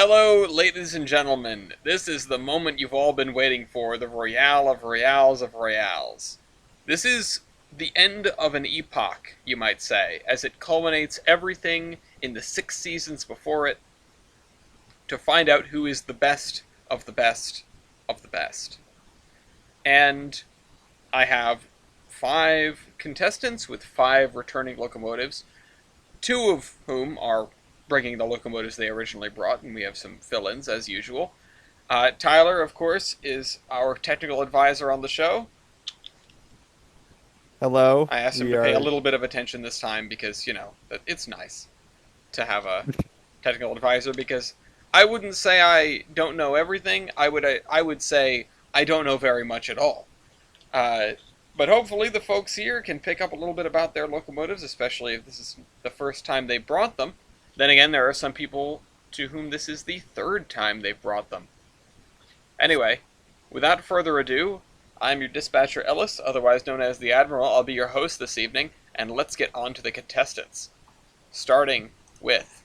Hello, ladies and gentlemen. This is the moment you've all been waiting for, the Royale of Royales of Royales. This is the end of an epoch, you might say, as it culminates everything in the 6 seasons before it to find out who is the best of the best of the best. And I have 5 contestants with 5 returning locomotives, 2 of whom are bringing the locomotives they originally brought, and we have some fill-ins as usual. Tyler, of course, is our technical advisor on the show. Hello. I asked him to pay a little bit of attention this time because, it's nice to have a technical advisor because I wouldn't say I don't know everything. I would say I don't know very much at all. But hopefully the folks here can pick up a little bit about their locomotives, especially if this is the first time they brought them. Then again, there are some people to whom this is the 3rd time they've brought them. Anyway, without further ado, I'm your dispatcher Ellis, otherwise known as the Admiral. I'll be your host this evening, and let's get on to the contestants. Starting with...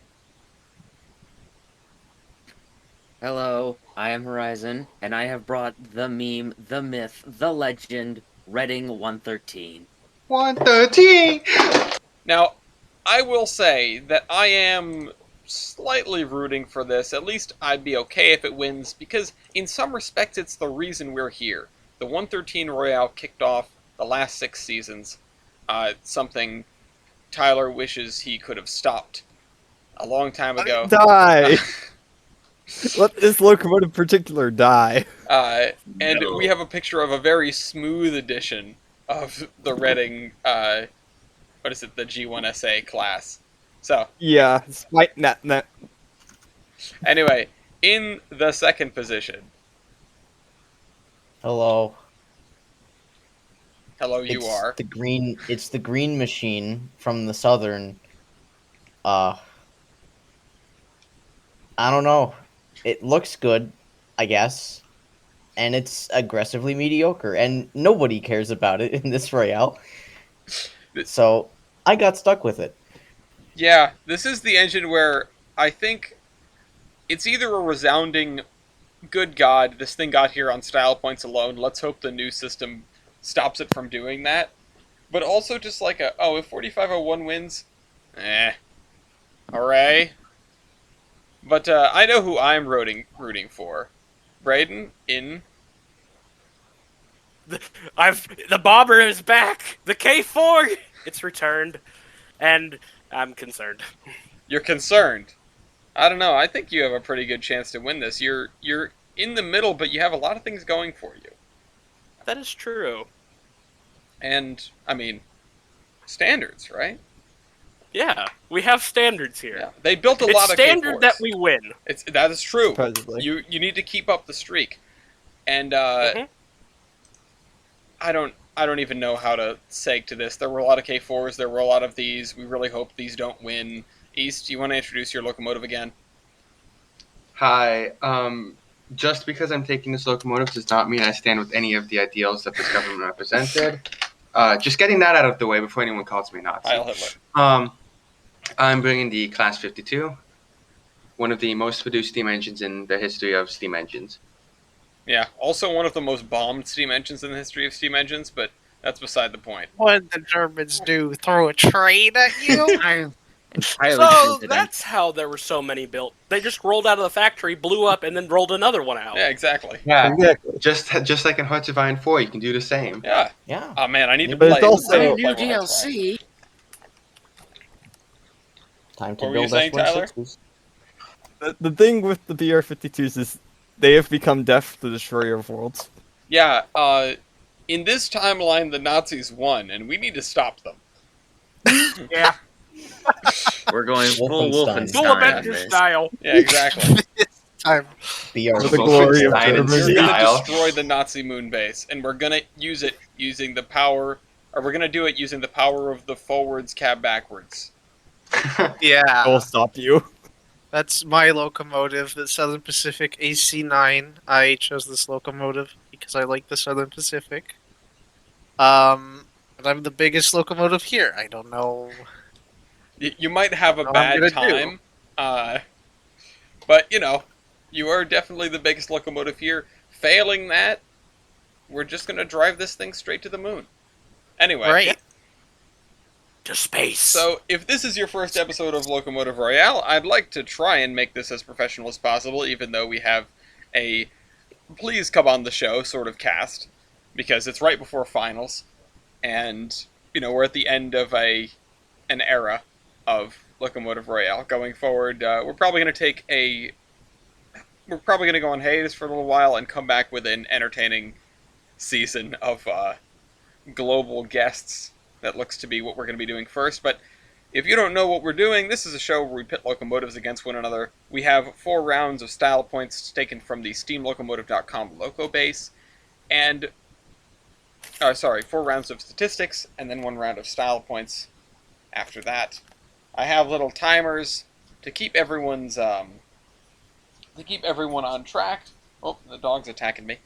Hello, I am Horizon, and I have brought the meme, the myth, the legend, Reading 113. 113! Now, I will say that I am slightly rooting for this. At least I'd be okay if it wins, because in some respects it's the reason we're here. The 113 Royale kicked off the last 6 seasons, something Tyler wishes he could have stopped a long time ago. Die! Let this locomotive in particular die. And we have a picture of a very smooth edition of the Reading, the G1SA class. So, Yeah, spite net. anyway, in the 2nd position. Hello. Hello, you It's are. It's the green machine from the southern. I don't know. It looks good, I guess, and it's aggressively mediocre, and nobody cares about it in this Royale. So I got stuck with it. Yeah, this is the engine where I think it's either a resounding, good God, this thing got here on style points alone, let's hope the new system stops it from doing that, but also just like if 4501 wins, hooray. But I know who I'm rooting for. Braden in... The bomber is back. The K4, it's returned, and I'm concerned. You're concerned. I don't know. I think you have a pretty good chance to win this. You're in the middle, but you have a lot of things going for you. That is true. And I mean, standards, right? Yeah, we have standards here. Yeah, they built a It's lot of standard K4s. that we win. That is true. Supposedly. You need to keep up the streak, and Mhm. I don't even know how to seg to this. There were a lot of K4s. There were a lot of these. We really hope these don't win. East, do you want to introduce your locomotive again? Hi. Just because I'm taking this locomotive does not mean I stand with any of the ideals that this government represented. Just getting that out of the way before anyone calls me Nazi. Heil Hitler. I'm bringing the Class 52, one of the most produced steam engines in the history of steam engines. Yeah, also one of the most bombed steam engines in the history of steam engines, but that's beside the point. What did the Germans do? Throw a train at you? I'm entirely So convinced that that's how there were so many built. They just rolled out of the factory, blew up, and then rolled another one out. Yeah, exactly. Yeah, Exactly. just like in Hearts of Iron 4, you can do the same. Yeah. Yeah. Oh man, I need to But play. it's also- I need to new play more Hearts of Iron. DLC. Time to What were you build saying, Tyler? F-160s. The thing with the BR-52s is they have become deaf to the destroyer of worlds. Yeah. In this timeline, the Nazis won, and we need to stop them. Yeah. We're going full Wolfenstein. Full Wolfenstein on Avenger this. style. Yeah, exactly. Time. BR For the glory of Wolfenstein in We're Germany. gonna style. destroy the Nazi moon base, and we're gonna use it using the power, or we're gonna do it using the power of the forwards cab backwards. I Yeah. will stop you. That's my locomotive, the Southern Pacific AC9. I chose this locomotive because I like the Southern Pacific. But I'm the biggest locomotive here. I don't know. You might have a What I'm bad gonna time. But, you are definitely the biggest locomotive here. Failing that, we're just going to drive this thing straight to the moon. Anyway. Right. To space. So, if this is your first episode of Locomotive Royale, I'd like to try and make this as professional as possible, even though we have a please come on the show sort of cast, because it's right before finals, and, we're at the end of an era of Locomotive Royale. Going forward, we're probably going to go on hiatus for a little while and come back with an entertaining season of global guests. That looks to be what we're going to be doing first. But if you don't know what we're doing, this is a show where we pit locomotives against one another. We have 4 rounds of style points taken from the SteamLocomotive.com Loco base, and 4 rounds of statistics, and then 1 round of style points after that. I have little timers to keep everyone on track. Oh, the dog's attacking me.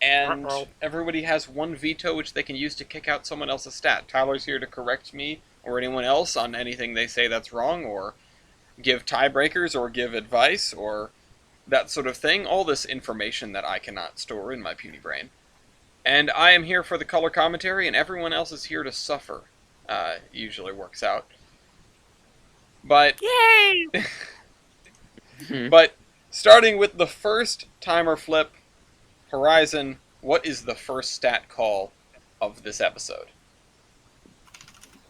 And everybody has 1 veto, which they can use to kick out someone else's stat. Tyler's here to correct me or anyone else on anything they say that's wrong, or give tiebreakers, or give advice, or that sort of thing. All this information that I cannot store in my puny brain. And I am here for the color commentary, and everyone else is here to suffer. Usually works out. But Yay! But starting with the first timer flip, Horizon, what is the first stat call of this episode?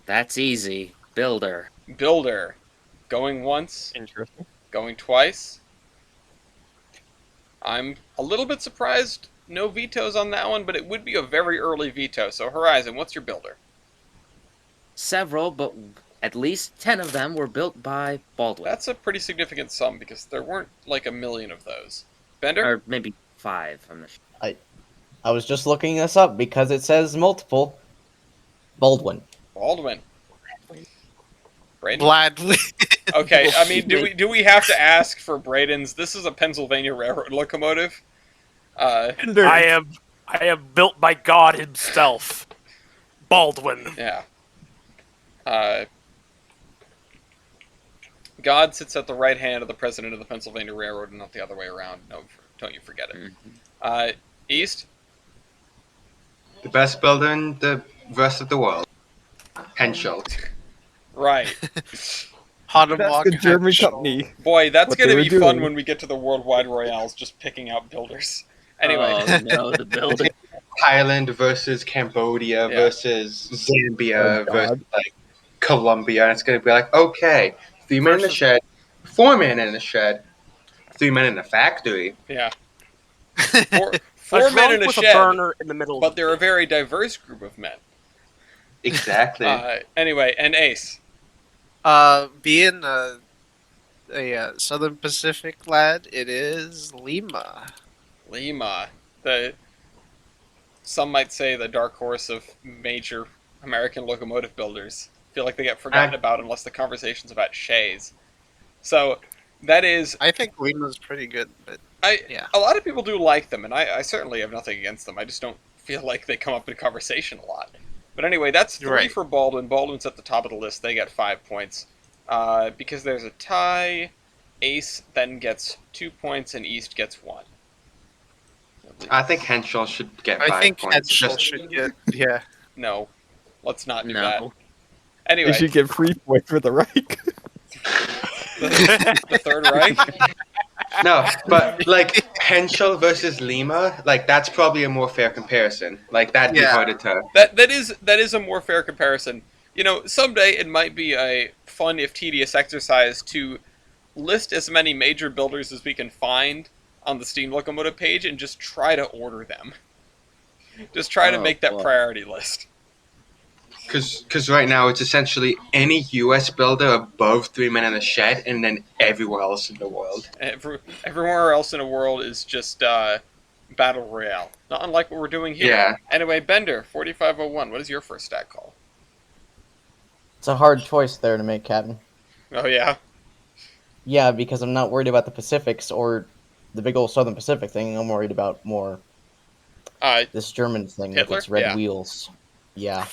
That's easy. Builder. Builder. Going once. Interesting. Going twice. I'm a little bit surprised no vetoes on that one, but it would be a very early veto. So Horizon, what's your builder? Several, but at least 10 of them were built by Baldwin. That's a pretty significant sum, because there weren't like a million of those. Bender? Or maybe 5, I'm not sure. I was just looking this up because it says multiple. Baldwin. Braden? Gladly. Okay, I mean, do we have to ask for Braden's? This is a Pennsylvania Railroad locomotive. I am built by God himself. Baldwin. Yeah. God sits at the right hand of the president of the Pennsylvania Railroad, and not the other way around. No, don't you forget it. East? The best builder in the rest of the world. Henschel. Right. That's the German company. Boy, that's What going to they be were fun doing. when we get to the worldwide royales, just picking out builders. Anyway. Oh, no, the builder. Thailand versus Cambodia Yeah. versus Zambia Oh, versus God. Colombia, and it's going to be like, okay, 3 men in the shed, 4 men in the shed, 3 men in the factory. Yeah. Four A men drunk in a with shed, a burner in the middle. but they're a very diverse group of men. Exactly. Anyway, and Ace. Being a Southern Pacific lad, it is Lima. Lima. Some might say the dark horse of major American locomotive builders. Feel like they get forgotten about unless the conversation's about Shays. So, that is... I think Lima's pretty good, but yeah. A lot of people do like them, and I certainly have nothing against them. I just don't feel like they come up in conversation a lot. But anyway, that's 3 Right. for Baldwin. Baldwin's at the top of the list. They get 5 points. Because there's a tie, Ace then gets 2 points, and East gets 1. I think Henschel should get 5 I think points. Henschel Just- should get, yeah. No. Let's not do that. No. Anyway, They should get 3 points for the Reich. the Third Reich? No, but like Henschel versus Lima, like that's probably a more fair comparison. Like that'd be Yeah. harder to. That is a more fair comparison. Someday it might be a fun, if tedious, exercise to list as many major builders as we can find on the Steam Locomotive page and just try to order them. Just try to Oh, make that boy. priority list. Because right now it's essentially any U.S. builder above 3 men in a shed, and then everywhere else in the world. Everywhere else in the world is just Battle Royale. Not unlike what we're doing here. Yeah. Anyway, Bender, 4501, what is your first stat call? It's a hard choice there to make, Captain. Oh, yeah? Yeah, because I'm not worried about the Pacifics or the big old Southern Pacific thing. I'm worried about more this German thing Hitler? with its red Yeah. wheels. Yeah.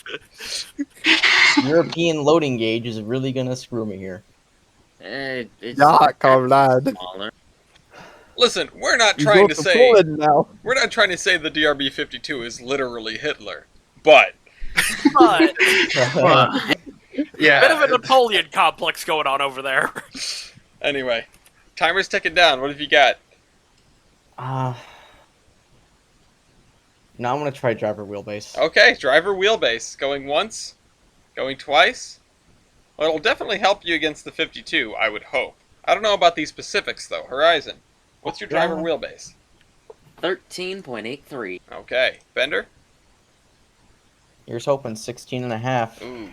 European loading gauge is really gonna screw me here. It's Yeah, comrade. smaller. Listen, we're not We trying go to say Poland now. we're not trying to say the DRB-52 is literally Hitler, but But Yeah. bit of a Napoleon complex going on over there. anyway, timer's ticking down. What have you got? Now I'm gonna try driver wheelbase. Okay, driver wheelbase going once, going twice. Well, it'll definitely help you against the 52, I would hope. I don't know about these specifics though. Horizon, what's your driver Yeah. wheelbase? 13.83. Okay, Bender. Here's hoping 16 and a half. Ooh,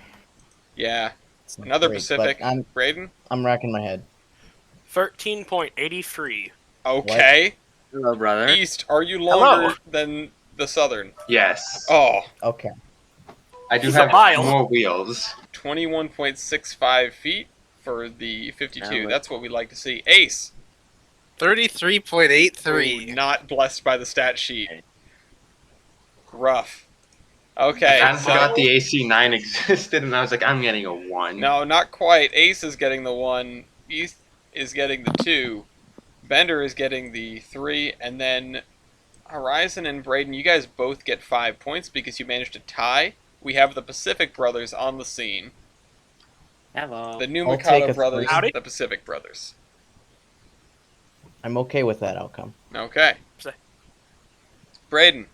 yeah. It's not Another great, Pacific. but Braden. I'm racking my head. 13.83. Okay. Hello, brother. East, are you longer Hello. than the Southern? Yes. Oh, Okay. I do He's a have mile. more wheels. 21.65 feet for the 52. Now, That's what we like to see. Ace. 33.83. Ooh, not blessed by the stat sheet. Rough. I Okay. kind of so- forgot the AC9 existed, and I was like, I'm getting a 1. No, not quite. Ace is getting the 1. East is getting the 2. Bender is getting the 3. And then Horizon and Braden, you guys both get 5 points because you managed to tie. We have the Pacific Brothers on the scene. Hello. The new I'll take Mikado a Brothers, 3. Howdy. the Pacific Brothers. I'm okay with that outcome. Okay. Say. Braden,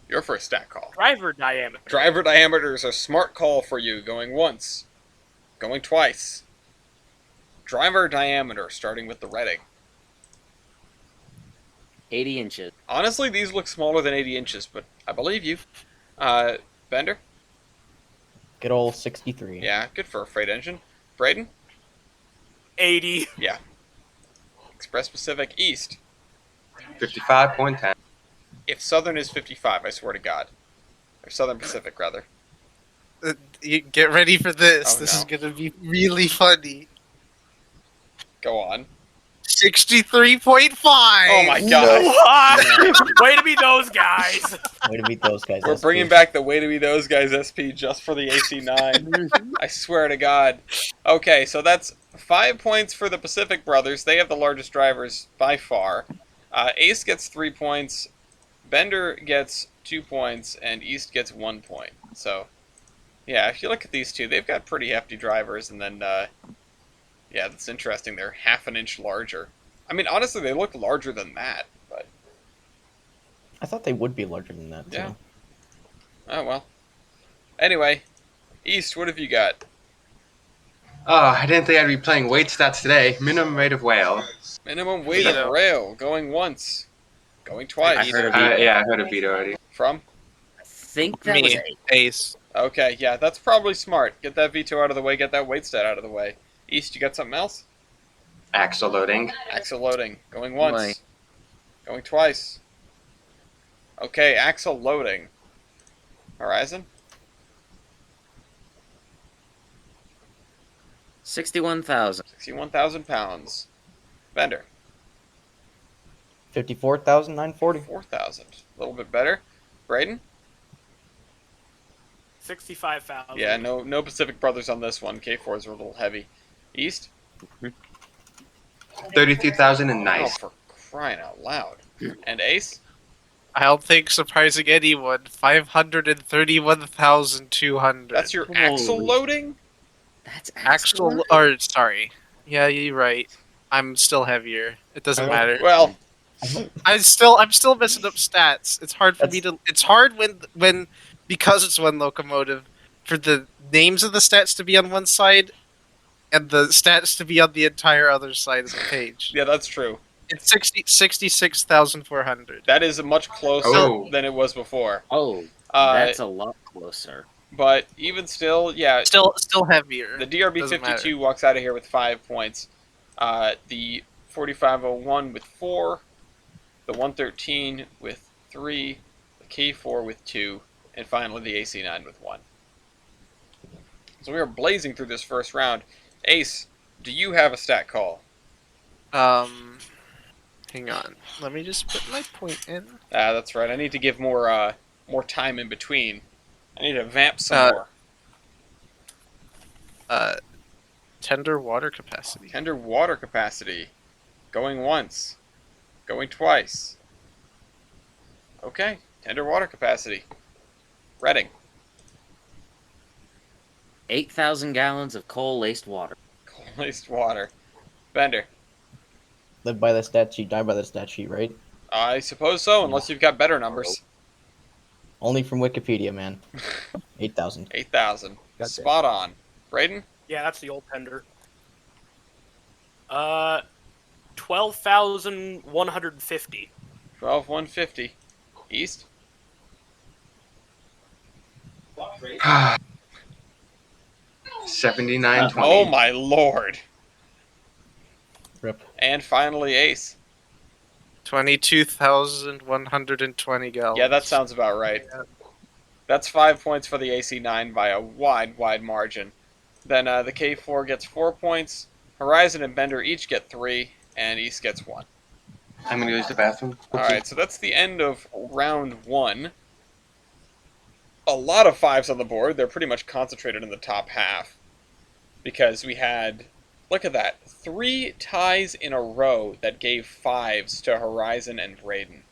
your first stat call. Driver diameter. Driver diameters are smart call for you, going once, going twice. Driver diameter, starting with the Redding. 80 inches. Honestly, these look smaller than 80 inches, but I believe you. Bender? Good old 63. Yeah, good for a freight engine. Braden? 80. Express Pacific East. 55.10. If Southern is 55, I swear to God. Or Southern Pacific, rather. You get ready for this. Oh, This no. is gonna be really funny. Go on. 63.5. Oh my God. What? Way to be those guys. Way to meet those guys. We're SP. bringing back the Way to Be Those Guys SP just for the AC9. I swear to God. Okay, so that's 5 points for the Pacific Brothers. They have the largest drivers by far. Ace gets 3 points. Bender gets 2 points. And East gets 1 point. So, yeah, if you look at these two, they've got pretty hefty drivers. And then, yeah, that's interesting. They're half an inch larger. I mean, honestly, they look larger than that. But, I thought they would be larger than that, too. Yeah. oh well. Anyway, East, what have you got? Oh, I didn't think I'd be playing weight stats today. Minimum rate of whale. Minimum weight of Veto. rail, going once, going I twice. heard of it. Yeah, I heard a veto already. From? I think that was Me. 8. Ace. Okay, yeah, that's probably smart. Get that veto out of the way, get that weight stat out of the way. East, you got something else? Axle loading. Axle loading, going once, Why? going twice. Okay, axle loading. Horizon? 61,000. 61,000 pounds. Bender? 54,940. 4,000. A little bit better. Braden? 65,000. Yeah, no Pacific Brothers on this one. K4s are a little heavy. East? 32,000 and Oh, nice. for crying out loud. And Ace? I don't think surprising anyone. 531,200. That's your axle Holy- loading? That's actual. Or sorry. Yeah, you're right. I'm still heavier. It doesn't matter. Well, I'm still messing up stats. It's hard for me to. It's hard when because it's one locomotive for the names of the stats to be on one side, and the stats to be on the entire other side of the page. yeah, that's true. It's 66,400. That is much closer Oh. than it was before. Oh, Uh, that's a lot closer. but even still, yeah, Still heavier. the DRB Doesn't 52 walks out of here with 5 points. The 4501 with 4, the 113 with 3, the K4 with 2, and finally the AC9 with 1. So we are blazing through this first round. Ace, do you have a stat call? Hang on. Let me just put my point in. That's right. I need to give more time in between. I need to vamp some more. Tender water capacity. Tender water capacity. Going once. Going twice. Okay, tender water capacity. Reading. 8,000 gallons of coal-laced water. Coal-laced water. Bender. Live by the stat sheet, die by the stat sheet, right? I suppose so, unless you've got better numbers. Only from Wikipedia, man. 8,000. 8,000. Gotcha. Spot on. Braden? Yeah, that's the old tender. 12,150. 12,150. East? 79.20. Oh my lord. Rip. And finally, Ace. 22,120 gallons. Yeah, that sounds about right. That's 5 points for the AC9 by a wide margin. Then the K4 gets 4 points. Horizon and Bender each get 3, and East gets 1. I'm gonna use the bathroom. Alright, so that's the end of round 1. A lot of 5s on the board. They're pretty much concentrated in the top half. Because we had, look at that, 3 ties in a row that gave 5s to Horizon and Braden.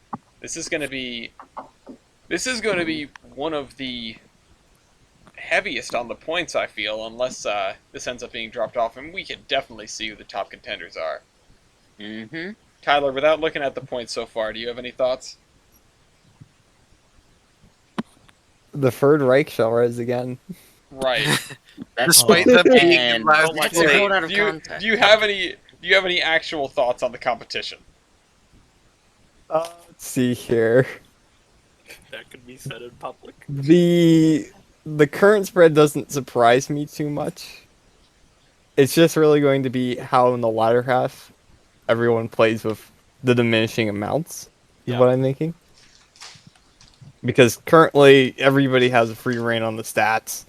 This is going to be one of the heaviest on the points, I feel, unless this ends up being dropped off, and we can definitely see who the top contenders are. Mm-hmm. Tyler, without looking at the points so far, do you have any thoughts? The Third Reich shall rise again. Right. That's Despite them being in and last that's that's a a place. quote out of Do you context. have any actual thoughts on the competition? Let's see here. That could be said in public. The current spread doesn't surprise me too much. It's just really going to be how in the latter half everyone plays with the diminishing amounts, is Yeah. what I'm thinking. Because currently everybody has a free reign on the stats.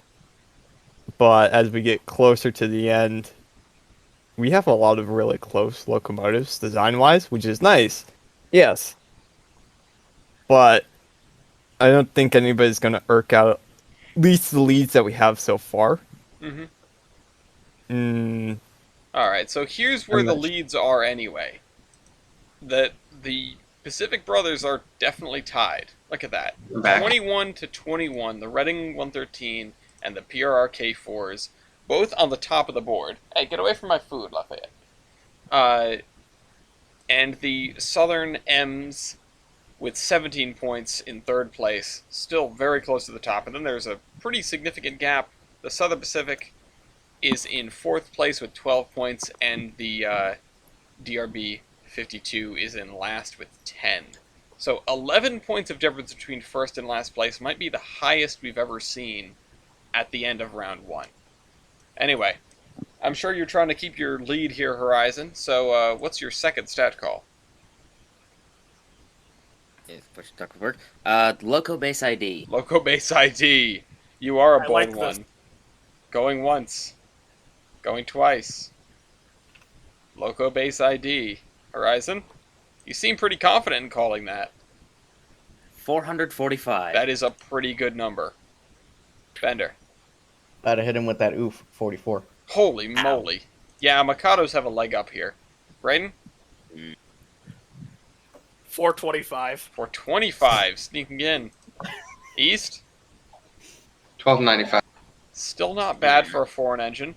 But as we get closer to the end, we have a lot of really close locomotives design-wise, which is nice. Yes. But I don't think anybody's going to irk out at least the leads that we have so far. Mm-hmm. Alright, so here's where I'm the not- leads are anyway. That the Pacific Brothers are definitely tied. Look at that. Back. 21 to 21, the Reading 113 and the PRR K4s, both on the top of the board. Hey, get away from my food, Lafayette. And the Southern M's with 17 points in third place, still very close to the top. And then there's a pretty significant gap. The Southern Pacific is in fourth place with 12 points, and the DRB 52 is in last with 10. So 11 points of difference between first and last place might be the highest we've ever seen at the end of round 1. Anyway, I'm sure you're trying to keep your lead here, Horizon, so what's your second stat call? Loco base ID. Loco base ID. You are a I bold like one. this. Going once. Going twice. Loco base ID. Horizon? You seem pretty confident in calling that. 445. That is a pretty good number. Bender. Gotta hit him with that oof, 44. Holy moly. Yeah, Mikados have a leg up here. Braden? 425. For 25, sneaking in. East? 12.95. Still not bad for a foreign engine.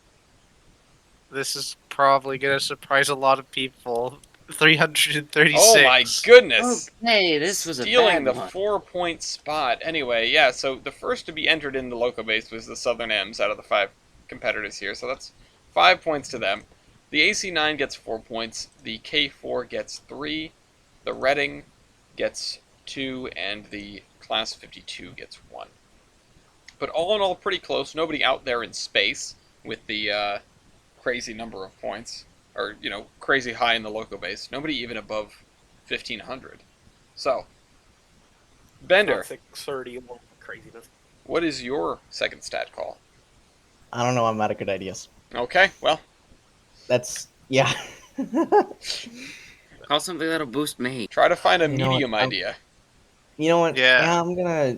This is probably gonna surprise a lot of people. 336. Oh my goodness! Okay, this was a Stealing bad the one. 4-point spot. Anyway, yeah, so the first to be entered in the Loco base was the Southern M's out of the 5 competitors here, so that's 5 points to them. The AC9 gets 4 points, the K4 gets 3, the Reading gets 2, and the Class 52 gets 1. But all in all, pretty close. Nobody out there in space with the crazy number of points. Or, you know, crazy high in the Loco base. Nobody even above 1,500. So, Bender, 630, a little craziness. what is your second stat call? I don't know, I'm out of good ideas. Okay, well, That's, yeah. Call something that'll boost me. try to find a You know what, medium I'm- idea. You know what? Yeah. I'm gonna.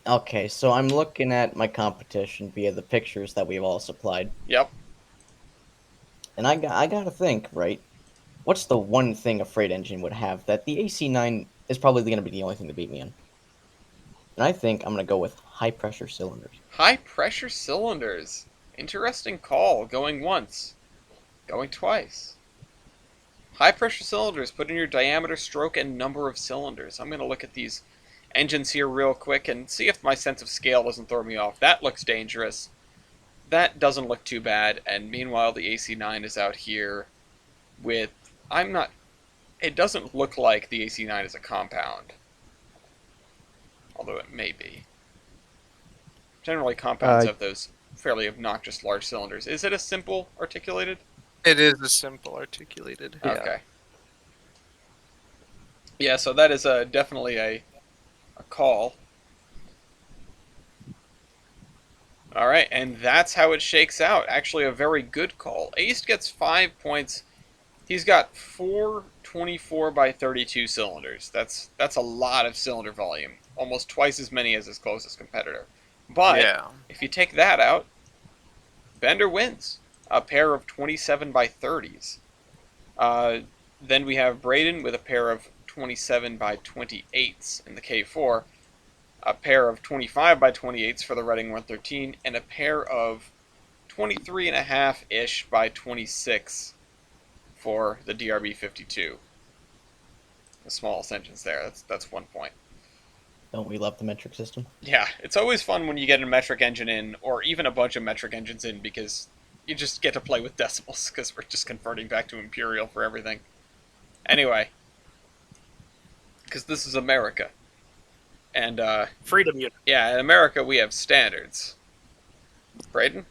Okay, so I'm looking at my competition via the pictures that we've all supplied. Yep. And I gotta think, right? What's the one thing a freight engine would have that the AC9 is probably going to be the only thing to beat me in? And I think I'm going to go with high pressure cylinders. High pressure cylinders. Interesting call. Going once. Going twice. High pressure cylinders. Put in your diameter, stroke, and number of cylinders. I'm going to look at these engines here real quick and see if my sense of scale doesn't throw me off. That looks dangerous. That doesn't look too bad. And meanwhile, the AC9 is out here with... It doesn't look like the AC9 is a compound. Although it may be. Generally, compounds have those fairly obnoxious large cylinders. Is it a simple articulated? It is a simple articulated. Yeah. Okay. Yeah, so that is definitely a call. Alright, and that's how it shakes out. Actually, a very good call. Ace gets 5 points. He's got 424 by 32 cylinders. That's a lot of cylinder volume. Almost twice as many as his closest competitor. But Yeah. if you take that out, Bender wins. A pair of 27 by 30s. Then we have Braden with a pair of 27 by 28s in the K4. A pair of 25 by 28s for the Reading 113. And a pair of 23.5-ish by 26 for the DRB 52. The smallest engines there. That's 1 point. Don't we love the metric system? Yeah, it's always fun when you get a metric engine in, or even a bunch of metric engines in, because you just get to play with decimals, because we're just converting back to imperial for everything. Anyway, because this is America. And, Freedom unit. yeah, in America we have standards. Braden?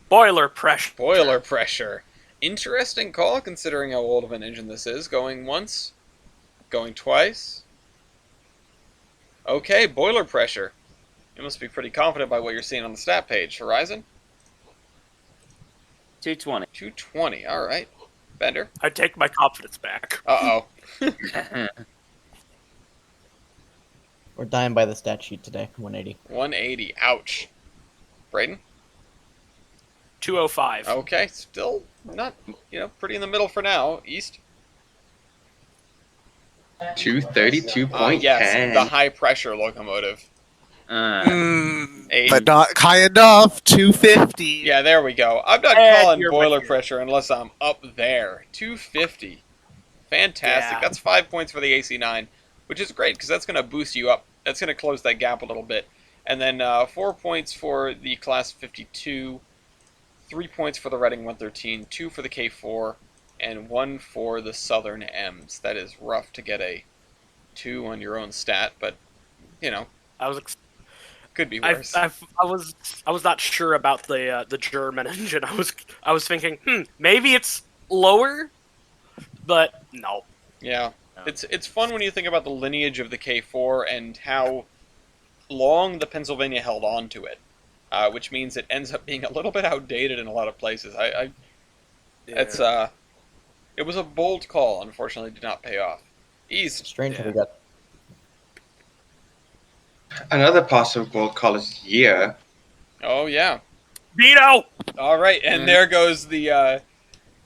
Boiler pressure. Boiler pressure. Interesting call, considering how old of an engine this is. Going once, going twice. Okay, boiler pressure. You must be pretty confident by what you're seeing on the stat page. Horizon? 220. 220, alright. Bender? I take my confidence back. Uh-oh. We're dying by the stat sheet today. 180. 180, ouch. Braden? 205. Okay, still not, pretty in the middle for now. East? 232.10. Yes, the high pressure locomotive. But not high enough. 250. Yeah, there we go. I'm not And calling you're boiler right. pressure unless I'm up there. 250. Fantastic. Yeah. That's 5 points for the AC9, which is great because that's going to boost you up. That's going to close that gap a little bit. And then 4 points for the Class 52, 3 points for the Reading 113, 2 for the K4, and 1 for the Southern M's. That is rough to get a 2 on your own stat, but, I was could be worse. I was not sure about the German engine. I was thinking, maybe it's lower, but no. Yeah. It's fun when you think about the lineage of the K4 and how long the Pennsylvania held on to it, which means it ends up being a little bit outdated in a lot of places. It was a bold call. Unfortunately, did not pay off. East. Strange how we got. Another possible bold call is year. Oh yeah. Veto. All right, and there goes the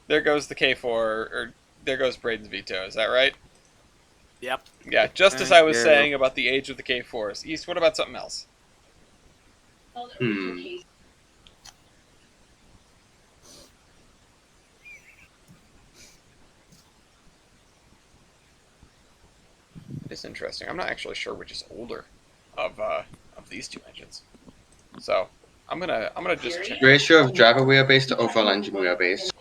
K4, or there goes Braden's veto. Is that right? Yep. Yeah, just as I was There saying about the age of the K4s. East, what about something else? It's interesting. I'm not actually sure which is older of these two engines. So I'm gonna just check. Ratio of driver wheelbase to overall engine wheelbase.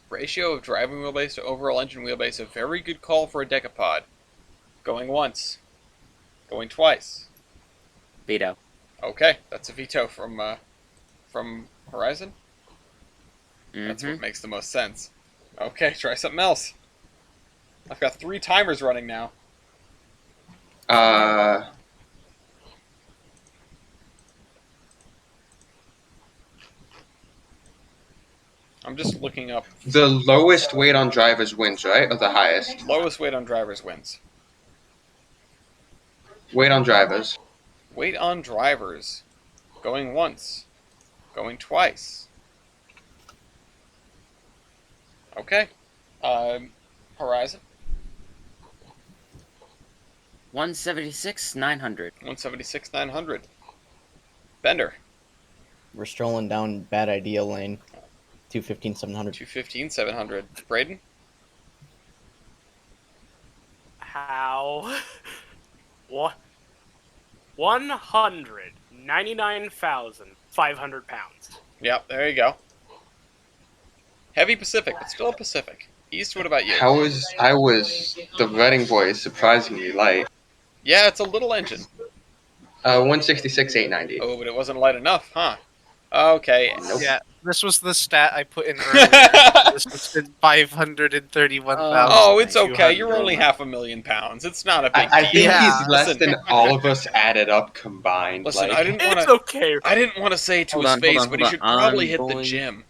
Ratio of driving wheelbase to overall engine wheelbase. A very good call for a decapod. Going once. Going twice. Veto. Okay, that's a veto from Horizon. That's Mm-hmm. what makes the most sense. Okay, try something else. I've got 3 timers running now. I'm just looking up. The lowest weight on drivers wins, right? Or the highest? Lowest weight on drivers wins. Weight on drivers. Weight on drivers. Going once. Going twice. Okay. Horizon. 176,900. 176,900. Bender. We're strolling down bad idea lane. 215,700. 215,700. Braden. How? What? 199,500 pounds. Yep, there you go. Heavy Pacific, but still a Pacific. East, what about you? I was the Reading boy is surprisingly light. Yeah, it's a little engine. 166,890. Oh, but it wasn't light enough, huh? Okay. Nope. Yeah, this was the stat I put in earlier. This was 531,000. Oh, it's okay. 200. You're only 500,000 pounds. It's not a big I deal. think Yeah. he's less Listen, than all of us added up combined. listen, like, I didn't want It's to. okay. I didn't want to say it to Hold his on, face, hold on, but he hold should on. probably I'm hit the going- gym.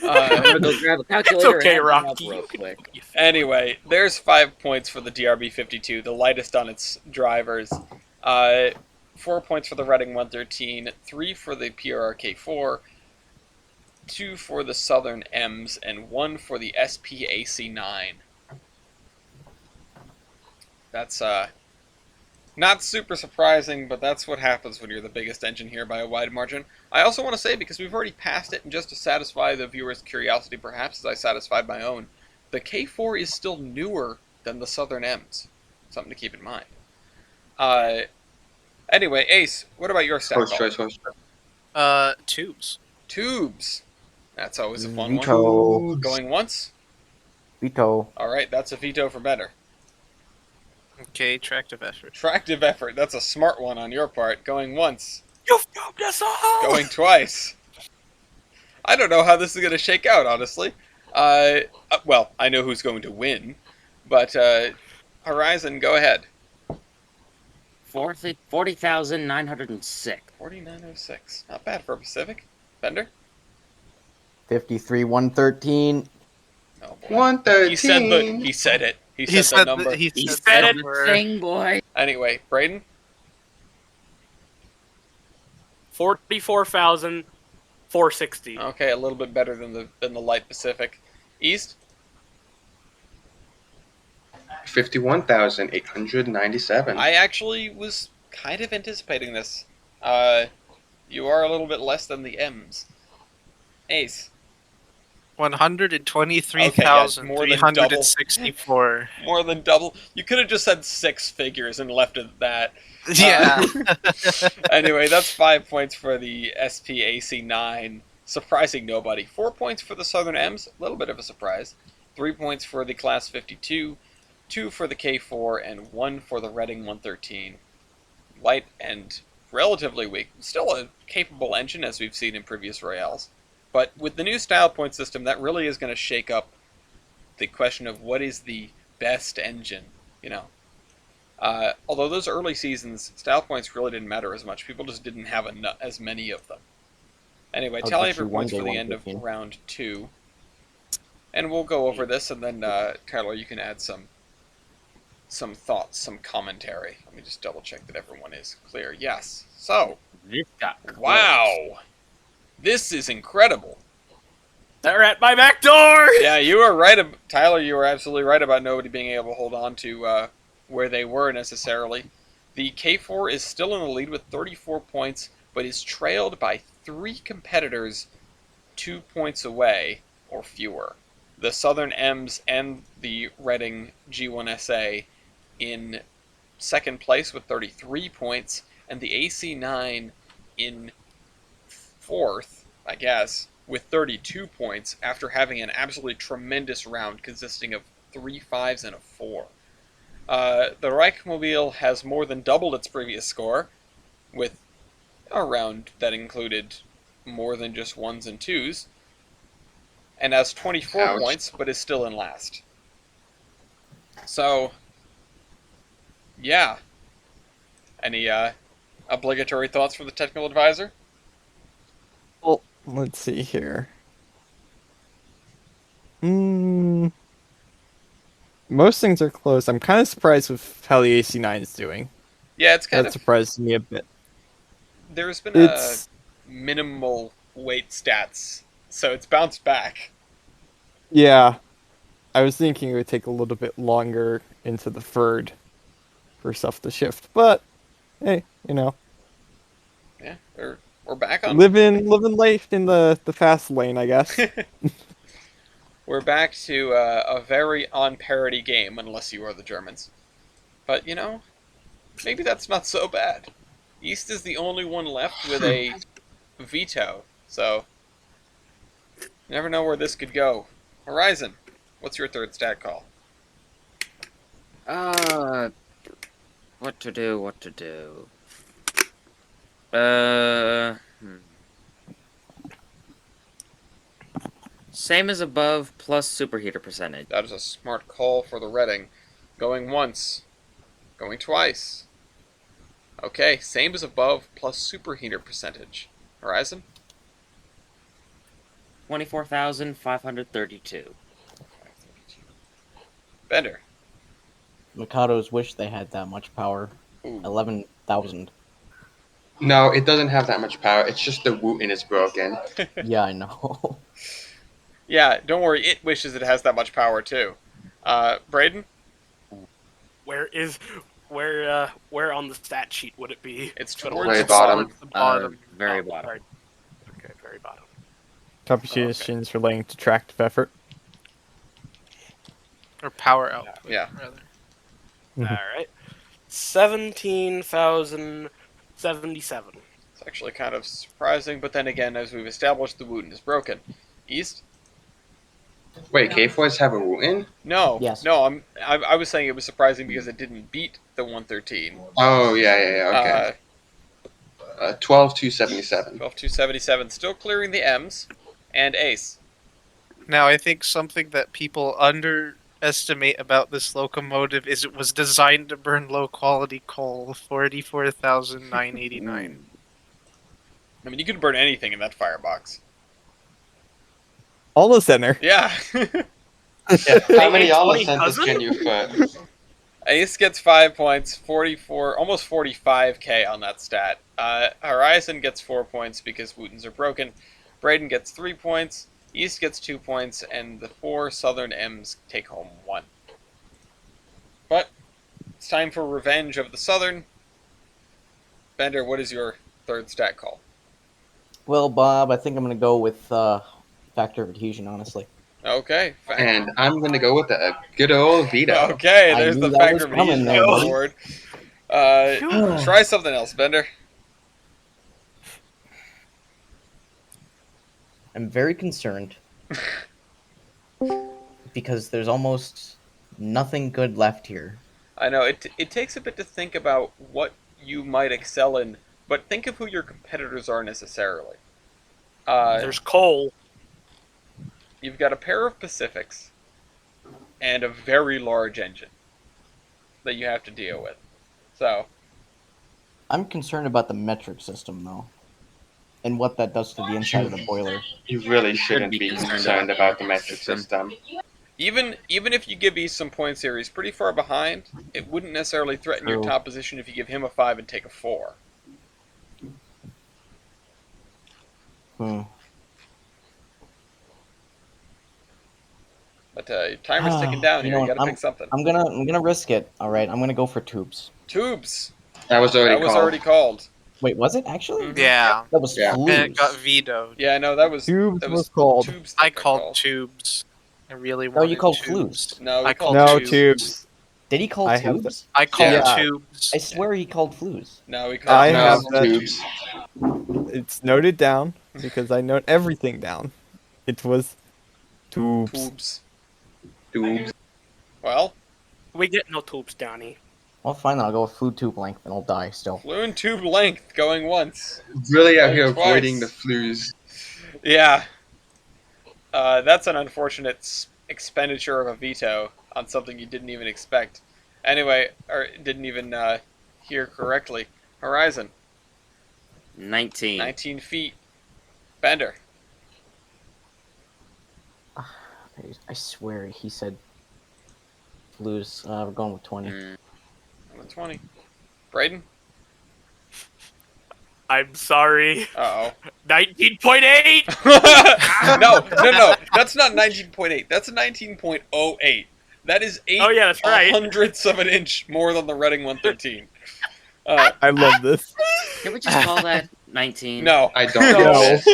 I'm gonna go grab a calculator. okay, and add them Rocky. up real quick. Anyway, there's 5 points for the DRB52, the lightest on its drivers. 4 points for the Reading 113, 3 for the PRRK4, 2 for the Southern M's, and 1 for the SPAC9. That's not super surprising, but that's what happens when you're the biggest engine here by a wide margin. I also want to say, because we've already passed it, and just to satisfy the viewer's curiosity perhaps, as I satisfied my own, the K4 is still newer than the Southern M's. Something to keep in mind. Anyway, Ace, what about your stat host call? choice. Tubes. Tubes. That's always a fun one. Veto. Going once? Veto. Alright, that's a veto for better. Okay, tractive effort. Tractive effort, that's a smart one on your part. Going once. You've duped us all! Going twice. I don't know how this is going to shake out, honestly. Well, I know who's going to win, but Horizon, go ahead. 40,906. 4906. Not bad for a Pacific. Bender? 53,113. Oh, boy. 113. He said it. He said the number. He He said said the it, number. thing, boy. Anyway, Braden? 44,460. Okay, a little bit better than the light Pacific. East? 51,897. I actually was kind of anticipating this. You are a little bit less than the M's. Ace? 123,364. More than double. You could have just said 6 figures and left it at that. Yeah. Anyway, that's 5 points for the SPAC9. Surprising nobody. 4 points for the Southern M's. A little bit of a surprise. 3 points for the Class 52. 2 for the K4. And 1 for the Reading 113. Light and relatively weak. Still a capable engine, as we've seen in previous Royales. But with the new style point system, that really is going to shake up the question of what is the best engine, you know. Although those early seasons, style points really didn't matter as much. People just didn't have as many of them. Anyway, I'll tally get up your you one points day for the end of 115. round 2. And we'll go over this, and then, Tyler, you can add some thoughts, some commentary. Let me just double check that everyone is clear. Yes. So, This got close. wow. This is incredible. They're at my back door! Yeah, you were right, Tyler. You were absolutely right about nobody being able to hold on to where they were necessarily. The K4 is still in the lead with 34 points, but is trailed by 3 competitors 2 points away or fewer. The Southern M's and the Reading G1SA in second place with 33 points, and the AC9 in fourth, I guess, with 32 points after having an absolutely tremendous round consisting of 3 5s and a 4. The Reichmobile has more than doubled its previous score, with a round that included more than just 1s and 2s, and has 24 Ouch. points, but is still in last. So, yeah. Any obligatory thoughts for the technical advisor? Well, let's see here. Most things are close. I'm kind of surprised with how the AC9 is doing. Yeah, it's kind That of. surprised me a bit. There's been It's minimal weight stats, so it's bounced back. Yeah, I was thinking it would take a little bit longer into the third for stuff to shift, but hey, Yeah, we're back on. living life in the fast lane, I guess. We're back to a very on parity game, unless you are the Germans. But maybe that's not so bad. East is the only one left with a veto, so you never know where this could go. Horizon, what's your third stat call? What to do? What to do? Uh, hmm. Same as above, plus superheater percentage. That is a smart call for the Reading. Going once, going twice. Okay, same as above, plus superheater percentage. Horizon? 24,532. Bender. Mikados wish they had that much power. Ooh. 11,000. No, it doesn't have that much power. It's just the Wooten is broken. Yeah, I know. Yeah, don't worry, it wishes it has that much power too. Braden? Where on the stat sheet would it be? It's To the towards Very the bottom. Towards the bottom. Very bottom. Right. Okay, very bottom. Computations relating to tractive effort. Or power output, Yeah. rather. Mhm. All right. 17,077. It's actually kind of surprising, but then again, as we've established, the Wooten is broken. East? Wait, K-Foys have a Wooten? No. Yes. No, I was saying it was surprising because it didn't beat the 113. Oh, yeah, okay. 12,277. 12,277, still clearing the M's. And Ace. Now, I think something that people underestimate about this locomotive is it was designed to burn low-quality coal, 44,989. I mean, you could burn anything in that firebox. All the center. Yeah. How many H20 Yala centers doesn't? can you fit? Ace gets 5 points, 44, almost 45k on that stat. Horizon gets 4 points because Wootens are broken. Braden gets 3 points. East gets 2 points, and the 4 Southern M's take home 1. But it's time for revenge of the Southern. Bender, what is your third stat call? Well, Bob, I think I'm going to go with factor of adhesion, honestly. Okay. And I'm going to go with a good old veto. Okay, I there's knew the that was factor of coming adhesion there, on the buddy. board. Phew. Try something else, Bender. I'm very concerned because there's almost nothing good left here. I know, it takes a bit to think about what you might excel in, but think of who your competitors are necessarily. There's coal. You've got a pair of Pacifics and a very large engine that you have to deal with. So, I'm concerned about the metric system, though, and what that does to the inside of the boiler. You really shouldn't be concerned about the metric system. even if you give East some points here, he's pretty far behind. It wouldn't necessarily threaten your True. top position if you give him a 5 and take a 4. But your timer's ticking down here. You gotta pick something. I'm gonna risk it. All right, I'm gonna go for tubes. Tubes. That was already That was called. already called. Wait, was it actually? Mhm. Yeah. That was Yeah. flues. And it got vetoed. Yeah, no, that was Tubes that was called. Tubes I that got called tubes. I really No, wanted you called tubes. flues. No, I we called No tubes. tubes. Did he call I have tubes? I called Yeah. tubes. I swear he called flues. No, we I called No, have that. tubes. It's noted down because I note everything down. It was tubes. tubes. Tubes. Well, We get no tubes, Donnie. Well, fine, I'll go with fluid tube length, and I'll die still. fluent tube length going once. Really out here Twice. avoiding the flues. Yeah. That's an unfortunate expenditure of a veto on something you didn't even expect. Anyway, or didn't even hear correctly. Horizon, 19. 19 feet. Bender, I swear he said flues. We're going with 20. Mm, on the 20. Braden, I'm sorry. Uh 19.8. oh. No. That's not 19.8. That's 19.08. That is 8 Oh, yeah, that's right. hundredths of an inch more than the Reading 113. I love this. Can we just call that 19? No. I don't No. know this.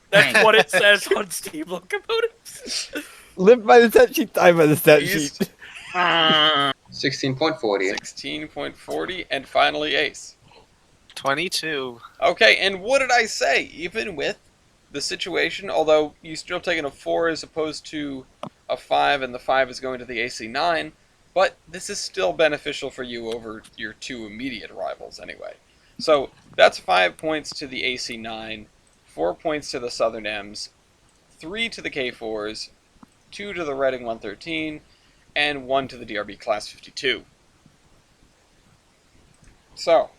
That's what it says on Steam Locomotives. Live by the stat sheet, die by the stat He's- sheet. 16.40. 16.40, and finally Ace. 22. Okay, and what did I say? Even with the situation, although you're still taking a 4 as opposed to a 5, and the 5 is going to the AC9, but this is still beneficial for you over your 2 immediate rivals anyway. So that's 5 points to the AC9, 4 points to the Southern M's, 3 to the K4s, 2 to the Reading 113, and 1 to the DRB Class 52. So,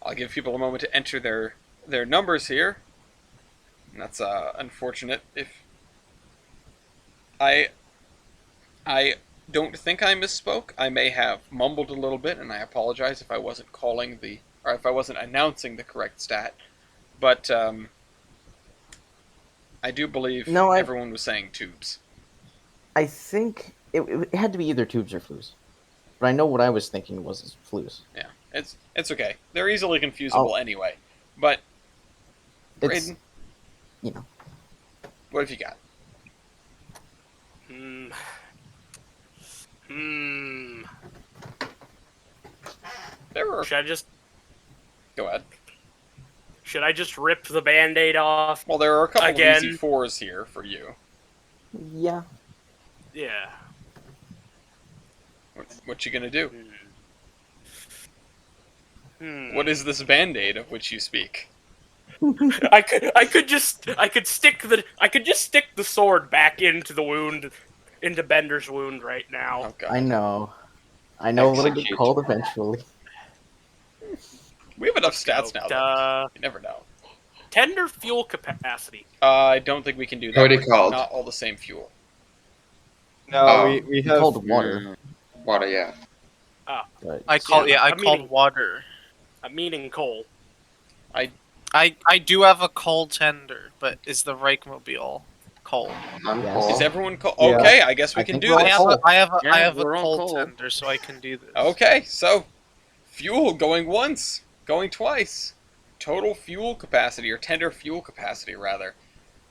I'll give people a moment to enter their numbers here. And that's unfortunate. If I don't think I misspoke. I may have mumbled a little bit, and I apologize if I wasn't if I wasn't announcing the correct stat. But I do believe No, everyone was saying tubes. I think it had to be either tubes or flues. But I know what I was thinking was flues. Yeah, it's okay. They're easily confusable anyway. But It's, Braden, you know, what have you got? There were. Should Go ahead. I just rip the Band-Aid off? Well, there are a couple Again. of easy 4s here for you. yeah. Yeah. What you gonna do? Hmm. What is this Band-Aid of which you speak? I could just stick the sword back into the wound, into Bender's wound right now. Oh god. I know. It'll get Execute. cold eventually. We have enough stats now, though. You never know. Tender fuel capacity. I don't think we can do that. What are they We're called? Not all the same fuel. No, Oh. we have Cold water. Water, yeah. But I call Yeah, I I'm called eating- water. I'm meaning coal. I do have a coal tender, but is the Reichmobile coal? I'm Yes. cool. Is everyone cold? Yeah. Okay, I guess we I can think do we're all this. cold. I Yeah, have a we're all coal coal. tender, so I can do this. Okay, so fuel going once, going twice. Total fuel capacity, or tender fuel capacity, rather.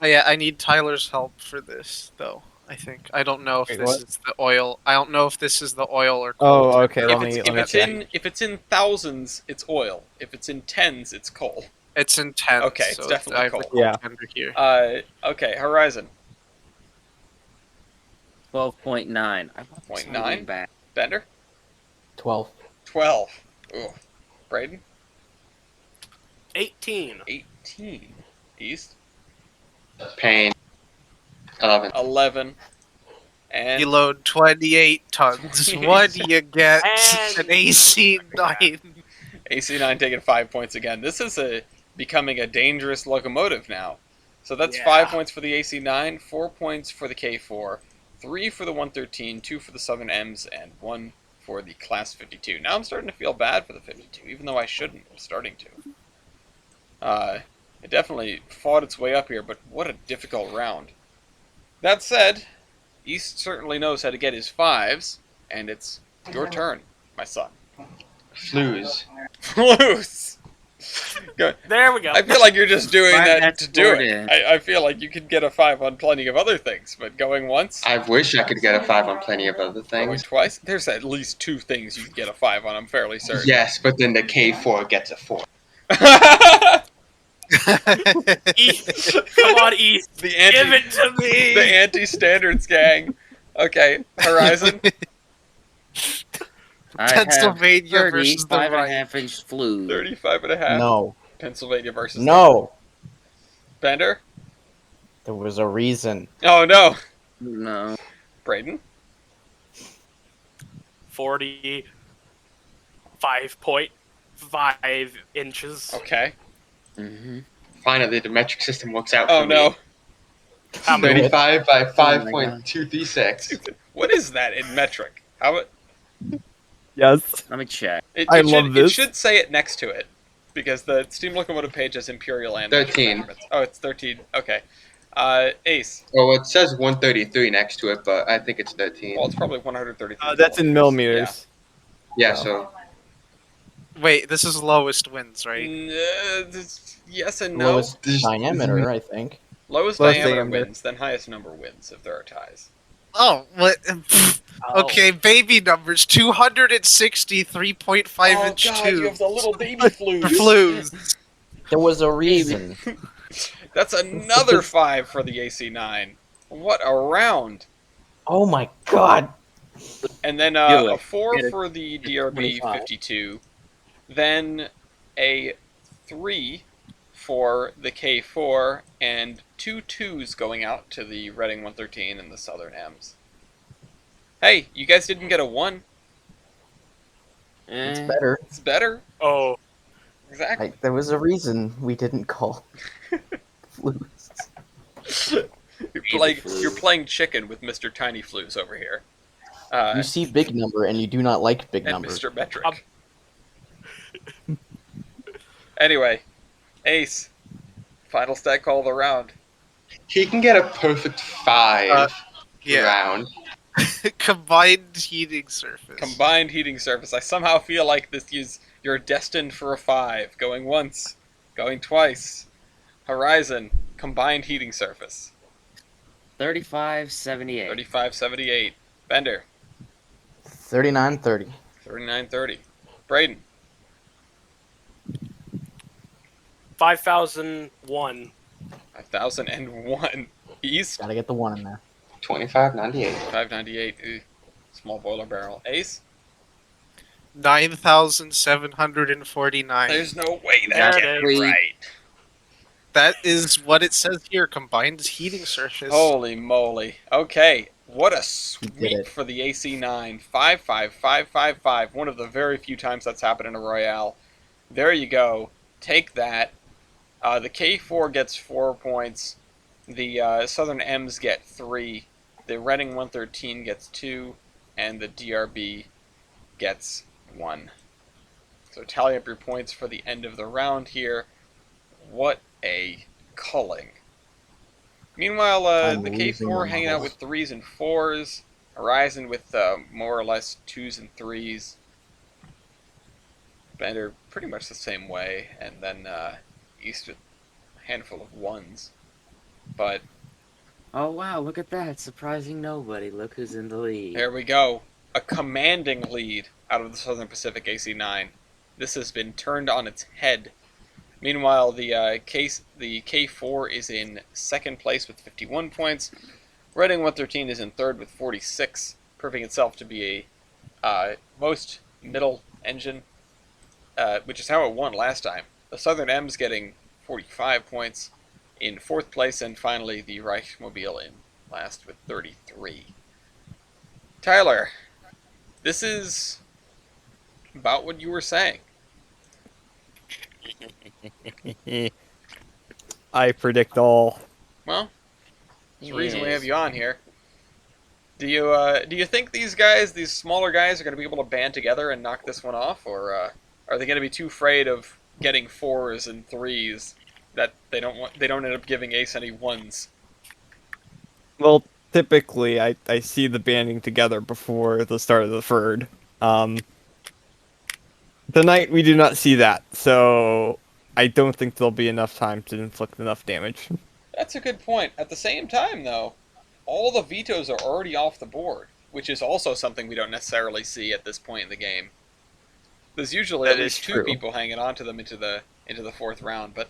Oh, yeah, I need Tyler's help for this, though. I think I don't know if Wait, this what? is the oil. I don't know if this is the oil or coal. Oh, okay. If Let it's, me. if, Let me it's check. if it's in thousands, it's oil. If it's in tens, it's coal. It's intense. Okay, it's so definitely I have a coal. coal Yeah. tender here. Okay, Horizon. 12.9. I want this 0.9? moving back. Bender? 12. 12. Ooh. Braden? 18. 18. East? Pain. 11. 11. And You load 28 tons. What do you get? And- An AC-9. AC9 taking 5 points again. This is becoming a dangerous locomotive now. So that's Yeah. 5 points for the AC9, 4 points for the K4, 3 for the 113, 2 for the Southern M's, and 1 for the Class 52. Now I'm starting to feel bad for the 52, even though I shouldn't. I'm starting to. It definitely fought its way up here, but what a difficult round. That said, East certainly knows how to get his 5s, and it's your turn, my son. Flues. Loose! Go. There we go. I feel like you're just doing Five, that that's to do four, it. yeah. I feel like you could get a 5 on plenty of other things, but going once, I wish I could get a 5 on plenty of other going things. twice, there's at least 2 things you could get a 5 on, I'm fairly certain. Yes, but then the K4 gets a 4. East. Come on, East. the Give it to me. the anti-standards gang. Okay, Horizon. I have Pennsylvania 30 versus the 5.5 inch flue. 35 and a half. No. Pennsylvania versus No. Bender. There was a reason. Oh no. No. Braden. 45.5 inches. Okay. Mm-hmm. Finally, the metric system works out Oh for no. me. How many? 35 by Oh my 5.236. What is that in metric? How it? Yes. Let me check. It I should, love this. It should say it next to it. Because the Steam Locomotive page has Imperial and 13. measurements. Oh, it's 13. Okay. Ace. Well, it says 133 next to it, but I think it's 13. Well, it's probably 133. That's in millimeters. Yeah, so. so Wait, this is lowest wins, right? Yes and no. Lowest diameter, I think. Lowest Lowest diameter diameter. wins, then highest number wins if there are ties. Oh, what? Oh. Okay, baby numbers 263.5 Oh inch god, you tube. have the little baby flues. Flues. There was a reason. That's another 5 for the AC9. What a round. Oh my god. And then Do a it. 4 Get it. for the DRB 25. 52. Then a 3 for the K4, and 2 2s going out to the Reading 113 and the Southern M's. Hey, you guys didn't get a 1. It's Eh, better. It's better. Oh, Exactly. There was a reason we didn't call flutes. You're playing chicken with Mr. Tiny Flues over here. You see big number and you do not like big And number. Mr. Metric. Anyway, Ace, final stat call of the round. he can get a perfect 5 Yeah. round. Combined heating surface. Combined heating surface. I somehow feel like you're destined for a 5. Going once, going twice. Horizon, combined heating surface. 3578. 3578. Bender, 3930. 3930. Braden, 5001. 5001. East, Gotta get the one in there. 2598. 598. Small boiler barrel. Ace, 9,749. there's no way There that it can't is. be right. That is what it says here. Combined heating surface. Holy moly. Okay, what a did sweep it. for the AC9. 55555. One of the very few times that's happened in a Royale. There you go. Take that. The K4 gets 4 points. The Southern M's get 3. The Reading 113 gets 2. And the DRB gets 1. So tally up your points for the end of the round here. What a culling. Meanwhile, I'm the losing K4 my hanging out marbles. with 3s and 4s. Horizon with more or less 2s and 3s. Bender pretty much the same way. And then East with a handful of 1s. But Oh wow, look at that. Surprising nobody. Look who's in the lead. there we go. A commanding lead out of the Southern Pacific AC9. This has been turned on its head. Meanwhile, the K4 is in second place with 51 points. Reading 113 is in third with 46, proving itself to be a most middle engine, which is how it won last time. The Southern M's getting 45 points in fourth place, and finally the Reichsmobile in last with 33. Tyler, this is about what you were saying. I predict all. Well, there's a reason we have you on here. Do you think these guys, these smaller guys, are going to be able to band together and knock this one off, or are they going to be too afraid of getting 4s and 3s that they don't end up giving Ace any 1s? Well, typically, I see the banding together before the start of the third. Tonight, we do not see that, so I don't think there'll be enough time to inflict enough damage. That's a good point. At the same time, though, all the vetoes are already off the board, which is also something we don't necessarily see at this point in the game. There's usually at That least is 2 true. people hanging on to them into the fourth round, but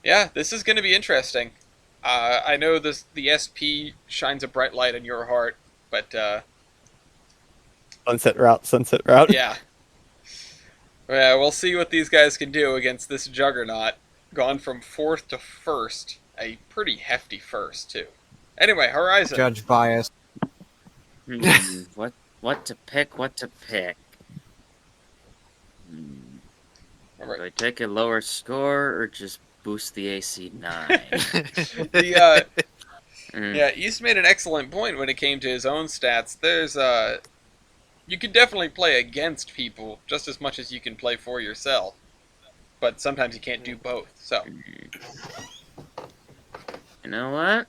yeah, this is going to be interesting. I know the SP shines a bright light in your heart, but Sunset route. yeah. Yeah, we'll see what these guys can do against this juggernaut. Gone from fourth to first. A pretty hefty first, too. Anyway, Horizon. Judge bias. What to pick? What to pick? All right. Do I take a lower score or just boost the AC9? Yeah, East made an excellent point when it came to his own stats. There's you can definitely play against people just as much as you can play for yourself. but sometimes you can't do both. So You know what?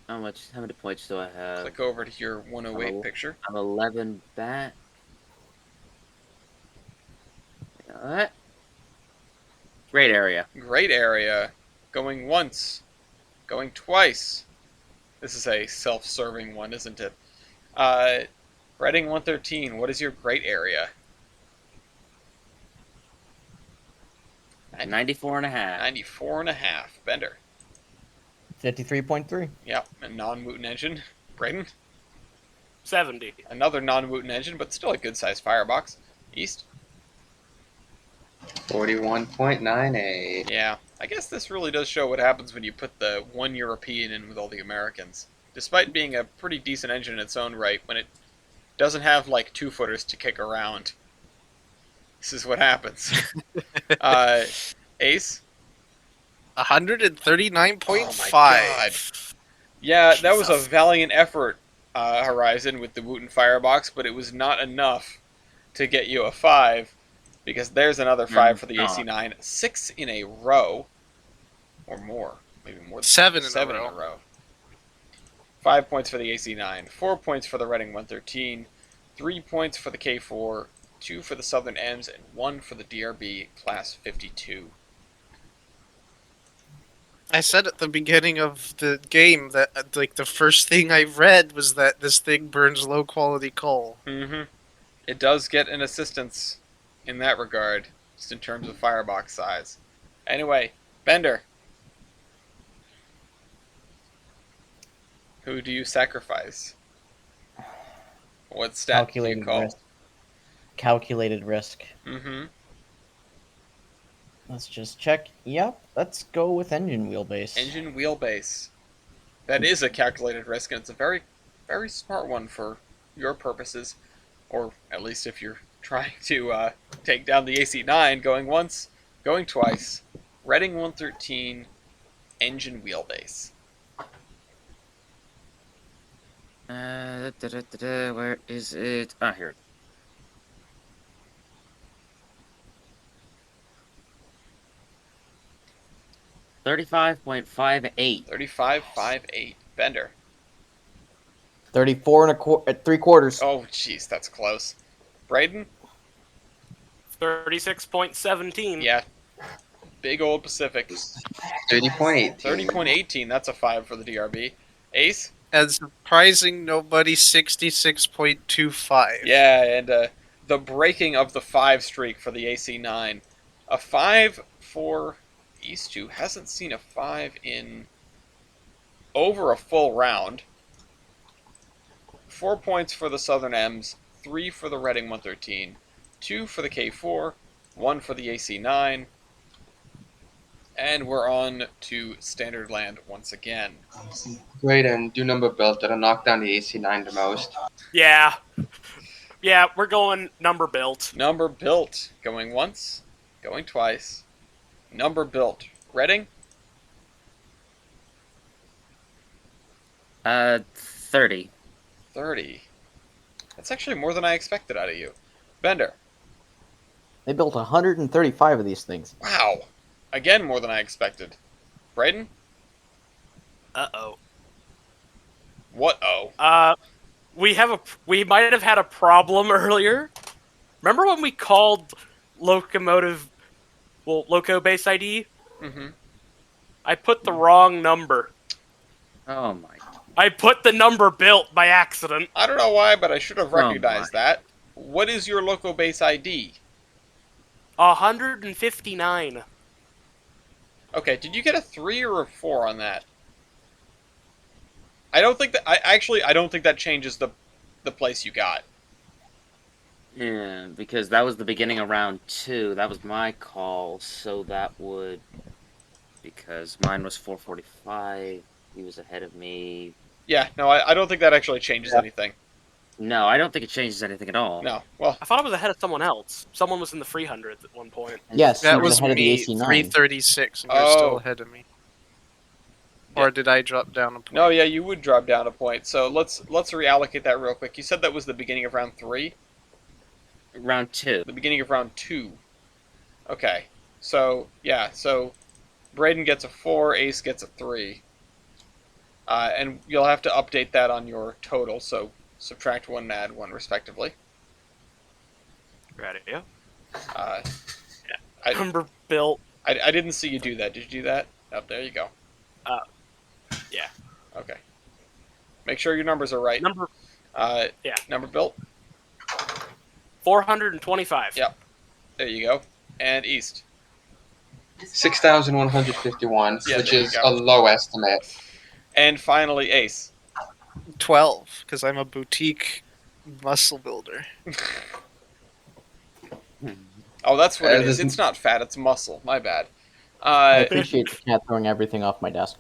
How many points do I have? click over to your 108 Oh. picture. I'm 11 back. You know what? Great area. Great area. Going once. Going twice. This is a self-serving one, isn't it? Reading 113, what is your great area? 94 and a half. 94 and a half. Bender. 53.3. Yep, a non-Wooten engine. Braden. 70. Another non-Wooten engine, but still a good-sized firebox. East. 41.98. Yeah, I guess this really does show what happens when you put the one European in with all the Americans. Despite being a pretty decent engine in its own right, when it doesn't have, like, two-footers to kick around, this is what happens. Ace? 139.5. God. Yeah, that was a Jesus. valiant effort, Horizon, with the Wooten Firebox, but it was not enough to get you a 5, because there's another 5 for the AC9. 6 in a row, or more, maybe more than 7 in seven a row. in a row. 5 points for the AC9, 4 points for the Reading 113, 3 points for the K4, 2 for the Southern M's, and 1 for the DRB Class 52. I said at the beginning of the game that like the first thing I read was that this thing burns low quality coal. Mm-hmm. It does get an assistance in that regard, just in terms of firebox size. Anyway, Bender. Who do you sacrifice? What stat do you Calculated call? risk. Calculated risk. Mm-hmm. Let's just check. Yep, let's go with engine wheelbase. Engine wheelbase. That is a calculated risk, and it's a very, very smart one for your purposes, or at least if you're trying to take down the AC9, going once, going twice. Reading 113, engine wheelbase. Where is it? Ah, here. $35.58. 35.58. Bender. 34 and three quarters. Oh, jeez, that's close. Braden? 36.17. Yeah. Big old Pacific. 30.8. 30.18, that's a 5 for the DRB. Ace? And surprising nobody 66.25. Yeah, and the breaking of the 5 streak for the AC9. A 5 for East, who hasn't seen a 5 in over a full round. 4 points for the Southern M's, 3 for the Reading 113, 2 for the K4, 1 for the AC9, and we're on to Standard Land once again. Great, and do number built. That'll knock down the AC9 the most. Yeah. Yeah, we're going number built. Number built, going once, going twice. Number built. Reading? 30. 30. That's actually more than I expected out of you. Bender? They built 135 of these things. Wow. Again, more than I expected. Braden? Uh-oh. What oh? We might have had a problem earlier. Remember when we called Locomotive, Loco base ID? Mm-hmm. I put the wrong number. Oh my. I put the number built by accident. I don't know why, but I should have Oh recognized that. What is your Loco base ID? 159. Okay, did you get a 3 or a 4 on that? I don't think that... I don't think that changes the place you got. Yeah, because that was the beginning of round 2. That was my call, so that would... Because mine was 445, he was ahead of me. Yeah, no, I don't think that actually changes anything. No, I don't think it changes anything at all. No, well, I thought I was ahead of someone else. Someone was in the 300s at one point. Yes, That he was ahead of me, the AC9. 336, and you're Oh. still ahead of me. Or did I drop down a point? no, yeah, you would drop down a point. So let's reallocate that real quick. You said that was the beginning of round 3? Round 2. The beginning of round 2. Okay. So Braden gets a 4, Ace gets a 3. And you'll have to update that on your total, so subtract 1 and add 1 respectively. Ready? Yeah. Uh, I, Number built. I didn't see you do that. Did you do that? Oh, there you go. Yeah. Okay. Make sure your numbers are right. Number yeah. Number built. 425. Yep. There you go. And East. 6,151, Yeah, which there you is go. a low estimate. And finally, Ace. 12, because I'm a boutique muscle builder. Oh, that's what it is. There's- It's not fat, it's muscle. My bad. I appreciate the cat throwing everything off my desk.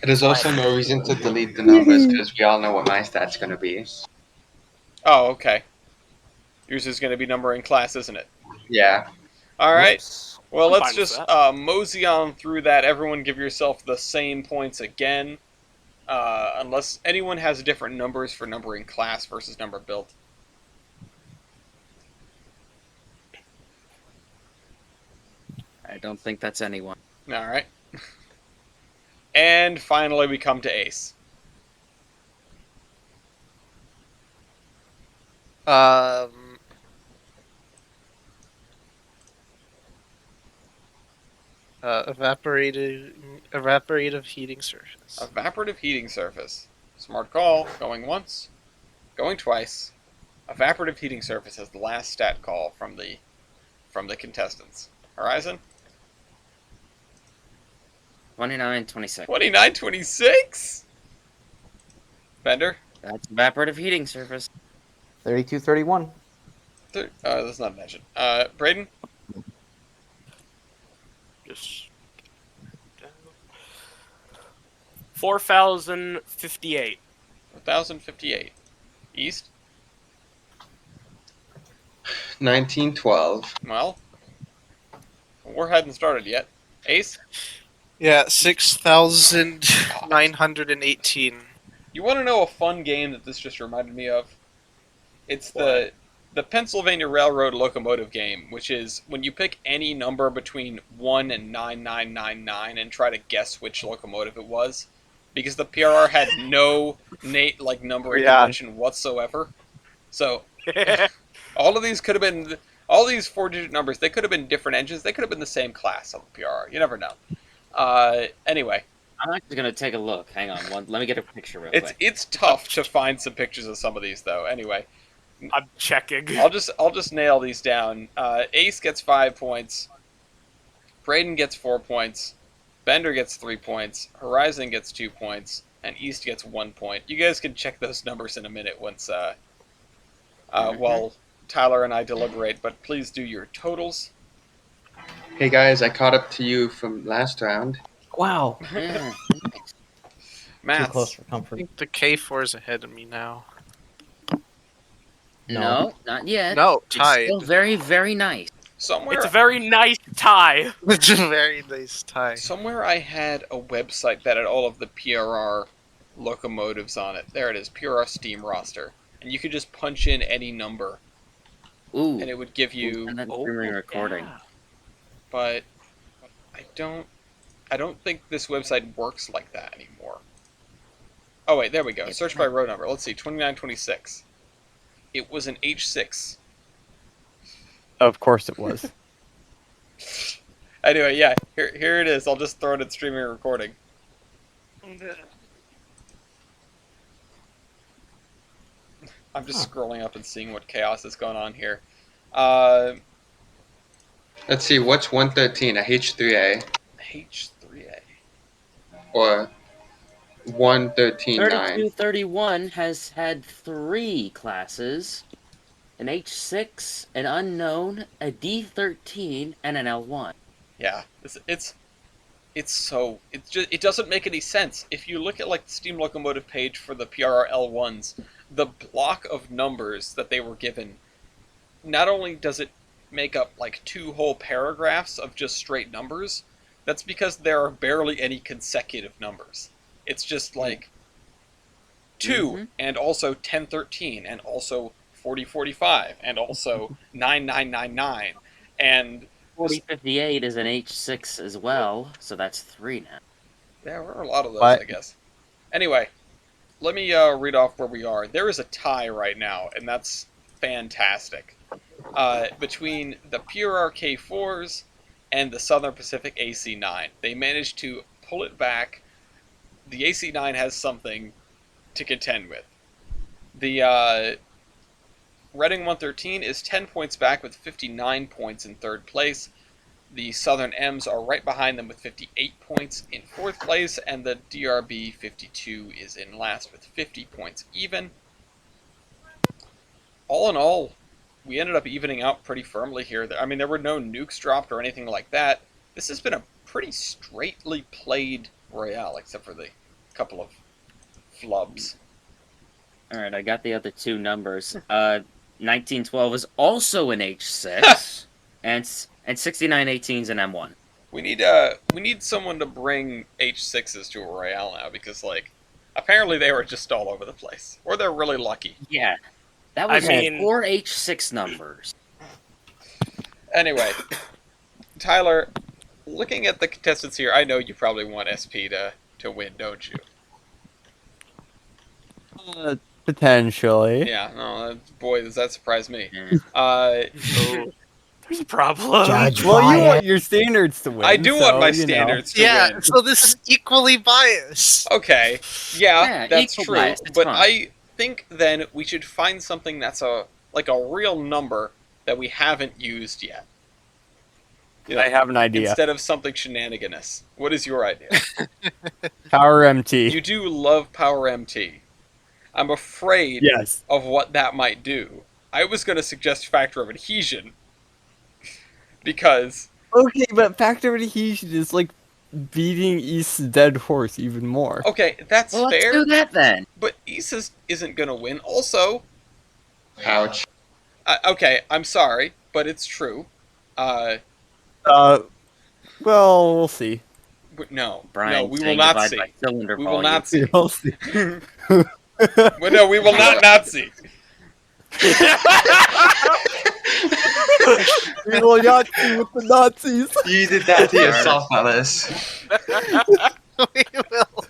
There's also no reason to delete the numbers because we all know what my stat's going to be. Oh, okay. Yours is going to be number in class, isn't it? Yeah. All right. Whoops. Well, I'm let's fine with just that. mosey on through that. Everyone give yourself the same points again. Unless anyone has different numbers for number in class versus number built. I don't think that's anyone. All right. And finally, we come to Ace. Evaporative heating surface. Evaporative heating surface. Smart call. Going once. Going twice. Evaporative heating surface is the last stat call from the contestants. Horizon? 2926. 2926? Bender? That's evaporative heating surface. 3231. That's not an engine. Braden? Just 4,058. 1058. East? 1912. Well, war hadn't started yet. Ace? Yeah, 6,918. You want to know a fun game that this just reminded me of? It's the Pennsylvania Railroad Locomotive game, which is when you pick any number between 1 and 9999 and try to guess which locomotive it was, because the PRR had no numbering convention whatsoever. So all of these could have been all these 4-digit numbers. They could have been different engines. They could have been the same class on the PRR. You never know. Anyway, I'm actually gonna take a look. Hang on, let me get a picture real it's quick. it's tough to find some pictures of some of these though. Anyway. I'm checking. I'll just nail these down. Ace gets 5 points. Braden gets 4 points. Bender gets 3 points. Horizon gets 2 points, and East gets 1 point. You guys can check those numbers in a minute once while Tyler and I deliberate. But please do your totals. Hey guys, I caught up to you from last round. Wow. Yeah. Maths. Too close for I comfort. think the K4 is ahead of me now. No, not yet. No, It's tied. still very, very nice. Somewhere, It's a very nice tie. It's a very nice tie. somewhere I had a website that had all of the PRR locomotives on it. There it is, PRR Steam roster, and you could just punch in any number, Ooh. and it would give you. And then streaming recording. Yeah. But I don't think this website works like that anymore. Oh wait, there we go. Search by row number. Let's see, 2926. It was an H6. Of course it was. Anyway, yeah, here it is. I'll just throw it in streaming and recording. I'm just scrolling up and seeing what chaos is going on here. Let's see, what's 113? A H3A H3A. or 113.9? 3231 has had 3 classes: an H6, an unknown, a D13, and an L1. Yeah, it doesn't make any sense. If you look at like the Steam Locomotive page for the PRR L1s, the block of numbers that they were given, not only does it make up like 2 whole paragraphs of just straight numbers, that's because there are barely any consecutive numbers. It's just like 2 and also 1013 and also 4045 and also 9999 and 4058 is an H6 as well, so that's 3 now. There were a lot of those, What? I guess. Anyway, let me read off where we are. There is a tie right now, and that's fantastic. Between the Pure RK4s and the Southern Pacific AC9. They managed to pull it back. The AC9 has something to contend with. The Reading 113 is 10 points back with 59 points in third place. The Southern M's are right behind them with 58 points in fourth place, and the DRB 52 is in last with 50 points even. All in all, we ended up evening out pretty firmly here. I mean, there were no nukes dropped or anything like that. This has been a pretty straightly played Royale, except for the couple of flubs. Alright, I got the other 2 numbers. 1912 is also an H6, and 6918 is an M1. We need someone to bring H6s to a Royale now, because, like, apparently they were just all over the place. Or they're really lucky. Yeah, that was I mean- 4 H6 numbers. Anyway, Tyler, looking at the contestants here, I know you probably want SP to win, don't you? Potentially. Yeah, no, boy, does that surprise me. Yeah. Oh, there's a problem. Judge Well, you by want it. your standards to win. I do so, want my you know. standards to Yeah, win. so this is equally biased. Okay, yeah, Yeah, that's equal true. bias, it's But fine. I think then we should find something that's a real number that we haven't used yet. You know, I have an idea. instead of something shenaniganous. What is your idea? Power MT. You do love Power MT. I'm afraid Yes. of what that might do. I was going to suggest Factor of Adhesion. Because, Okay, but Factor of Adhesion is like beating East's dead horse even more. okay, that's Well, let's fair, do that then. but Issa's isn't going to win. Also, Ouch. okay, I'm sorry, but it's true. Well, we'll see. But no, Brian, no, we will saying not divide see. by cylinder We will volume. not see. We'll see. Well, no, we will not see. We will not see with the Nazis. You did that to yourself, Alice. We will.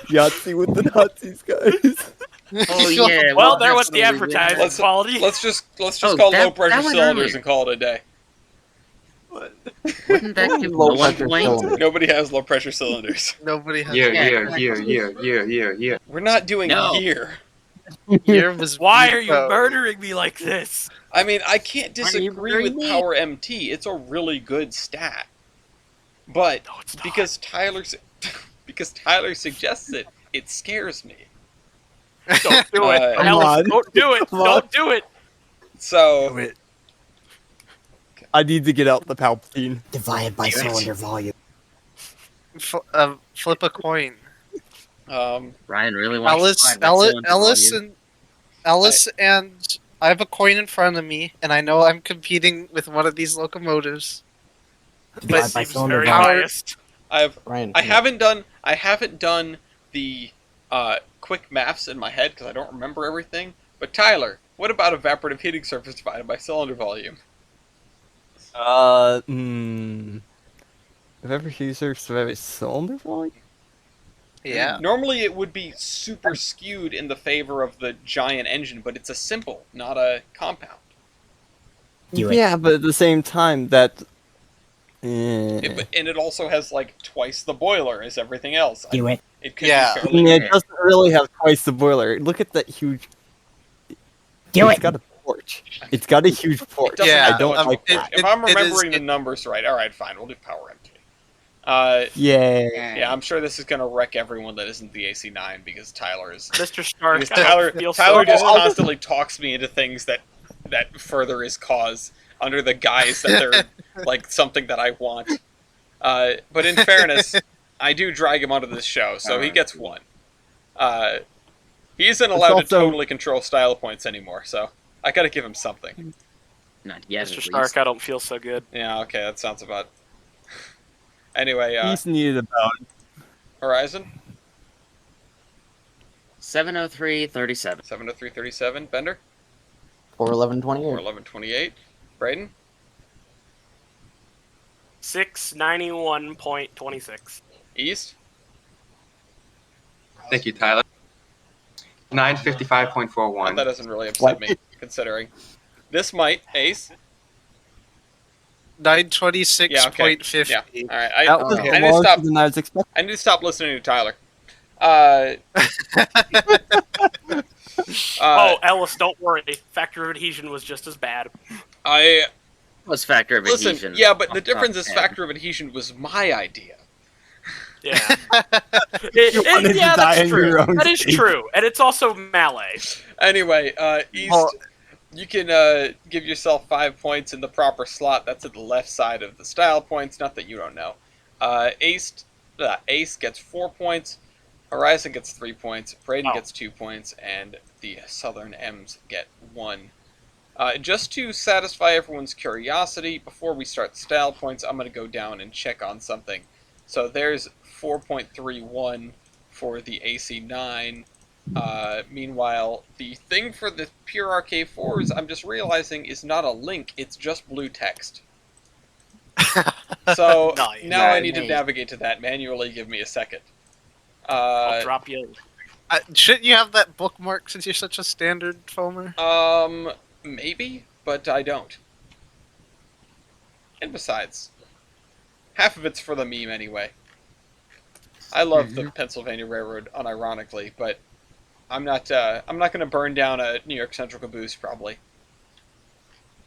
Yahtzee with the Nazis, guys. Oh yeah. Well, there was the definitely win. advertising quality. Let's just Oh, call that- low pressure that one cylinders earlier. and call it a day. Wouldn't that give Low no one pressure point? cylinder. Nobody has low pressure cylinders. Nobody has. Yeah. We're not doing No. year. Year was Why are you Rico. murdering me like this? I mean, I can't Why are you disagree very with mean? Power MT. It's a really good stat. But No, it's not. because Tyler suggests it, it scares me. Don't do it. Come Alice, on. don't do it. Come on. Don't do it. So I need to get out the Palpatine. Divided by Damn it. cylinder volume. Flip a coin. Ryan really wants to Ellis, divide by Ellis, cylinder volume. Ellis, and I have a coin in front of me, and I know I'm competing with one of these locomotives. Divided by Seems cylinder very volume. biased. Ryan, I haven't done the quick maths in my head because I don't remember everything. But Tyler, what about evaporative heating surface divided by cylinder volume? If ever users have a cylinder volume? Yeah. Normally it would be super skewed in the favor of the giant engine, but it's a simple, not a compound. Do it. Yeah, but at the same time, that. And it also has like twice the boiler as everything else. Do it. It could Yeah. be fairly It doesn't really have twice the boiler. Look at that huge. Do It's it. got a porch. It's got a huge porch. doesn't Yeah, have I don't that much. like it- that. If I'm it is- remembering the it- numbers right, all right, fine, we'll do power empty. Yay. Yeah, I'm sure this is gonna wreck everyone that isn't the AC9 because Tyler is. Mr. Stark, Because I Tyler, don't feel Tyler so just bad. constantly talks me into things that further his cause under the guise that they're like something that I want. But in fairness, I do drag him onto this show, so he gets one. He isn't allowed to also- totally control style points anymore, so I gotta give him something. Not yet. Mr. at Stark, least. I don't feel so good. Yeah, okay, that sounds about. Anyway, He's needed about. Horizon 703.37. 70337, Bender Or 1128. or 1128, Braden 691.26. East? Thank you, Tyler. Well, 955.41. that doesn't really upset What? me, considering. This might, Ace. 926.50. Yeah. All right. That was I need to larger stop. than I was expecting. I need to stop listening to Tyler. Uh, Oh, Ellis, don't worry. Factor of adhesion was just as bad. I Was factor of listen. adhesion. Yeah, but the off top difference of is head. factor of adhesion was my idea. Yeah. wanted to Yeah, die that's in true. your own That is steak. true. And it's also Malay. Anyway, East, Well- you can give yourself 5 points in the proper slot. That's at the left side of the style points. Not that you don't know. Ace gets 4 points. Horizon gets 3 points. Braden Oh. gets 2 points, and the Southern M's get 1. Just to satisfy everyone's curiosity, before we start style points, I'm going to go down and check on something. So there's 4.31 for the AC9. Meanwhile, the thing for the pure RK4s, I'm just realizing, is not a link, it's just blue text. So Nice. now I Right. need to navigate to that manually. Give me a second. I'll drop you. Shouldn't you have that bookmark since you're such a standard foamer? Maybe, but I don't. And besides, half of it's for the meme anyway. I love the Pennsylvania Railroad, unironically, but I'm not going to burn down a New York Central caboose, probably.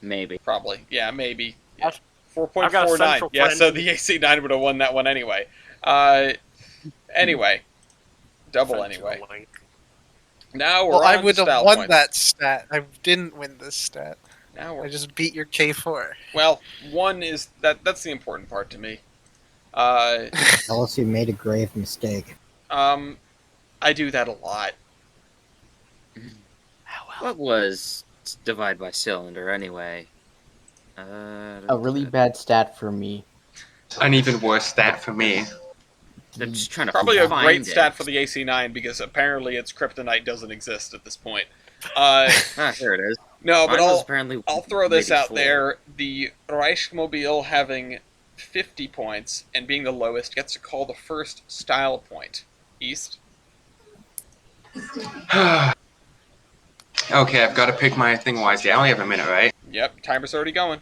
Maybe. Probably. Yeah, maybe. Yeah. I've got a 4.49. Central Yeah, friend so who- the AC9 would have won that one anyway. Anyway. Double Sent you anyway. a link. Now we're Well, I on would to have style won points. that stat. I didn't win this stat. Now I we're just beat your K4. well. One is that's the important part to me. Ellis, you made a grave mistake. I do that a lot. What was divide by cylinder anyway? A really bad stat for me. An even worse stat for me. I'm just trying to Probably a find great it. stat for the AC9 because apparently its kryptonite doesn't exist at this point. Here it is. No, but Mine was I'll apparently throw this maybe out 4. there. The Reichsmobile having 50 points and being the lowest gets to call the first style point. East. Okay, I've got to pick my thing wisely. I only have a minute, right? Yep, timer's already going.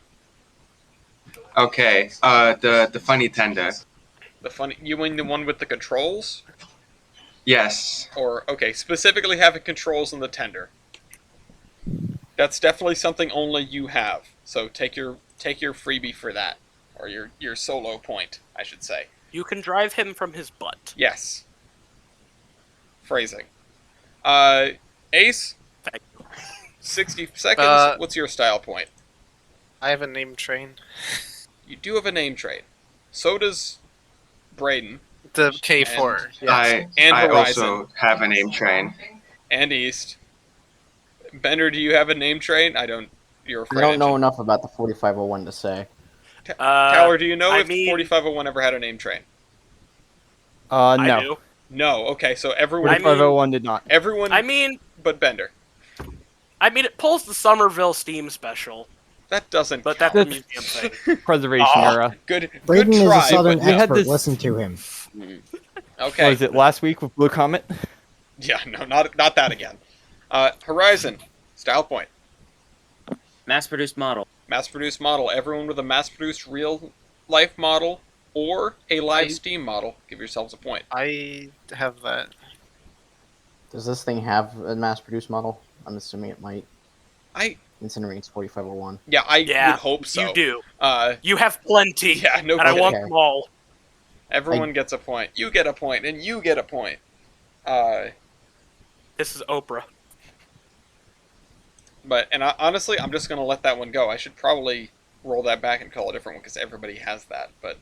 Okay, the funny tender. You mean the one with the controls? Yes. Or, okay, specifically having controls in the tender. That's definitely something only you have. So take your freebie for that. Or your solo point, I should say. You can drive him from his butt. Yes. Phrasing. Ace, Thank you. 60 seconds. What's your style point? I have a name train. You do have a name trade. So does Braden The K4. Yes. and I Horizon also have a name train. and East. Bender, do you have a name train? I don't. You're I afraid. don't know enough about the 4501 to say. Tyler, do you know I if mean- 4501 ever had a name train? No. I do. No. Okay, so everyone, 4501 did not. everyone, I mean, but Bender. it pulls the Somerville Steam Special, That doesn't. but that's count. a museum thing. Preservation Oh, era. Good Braden is a try. southern But we had expert. this- Listen to him. okay. What was it last week with Blue Comet? Yeah, no, not that again. Horizon, style point, Mass-produced model. mass-produced model. Everyone with a mass-produced real-life model or a live I- Steam model, give yourselves a point. I have that. Does this thing have a mass-produced model? I'm assuming it might. I Considering it's 4501. yeah, I Yeah, would hope so. You do. Uh, You have plenty, yeah, no and I kidding. want Okay. them all. Everyone gets a point. You get a point, and you get a point. This is Oprah. Honestly, I'm just gonna let that one go. I should probably roll that back and call a different one because everybody has that. But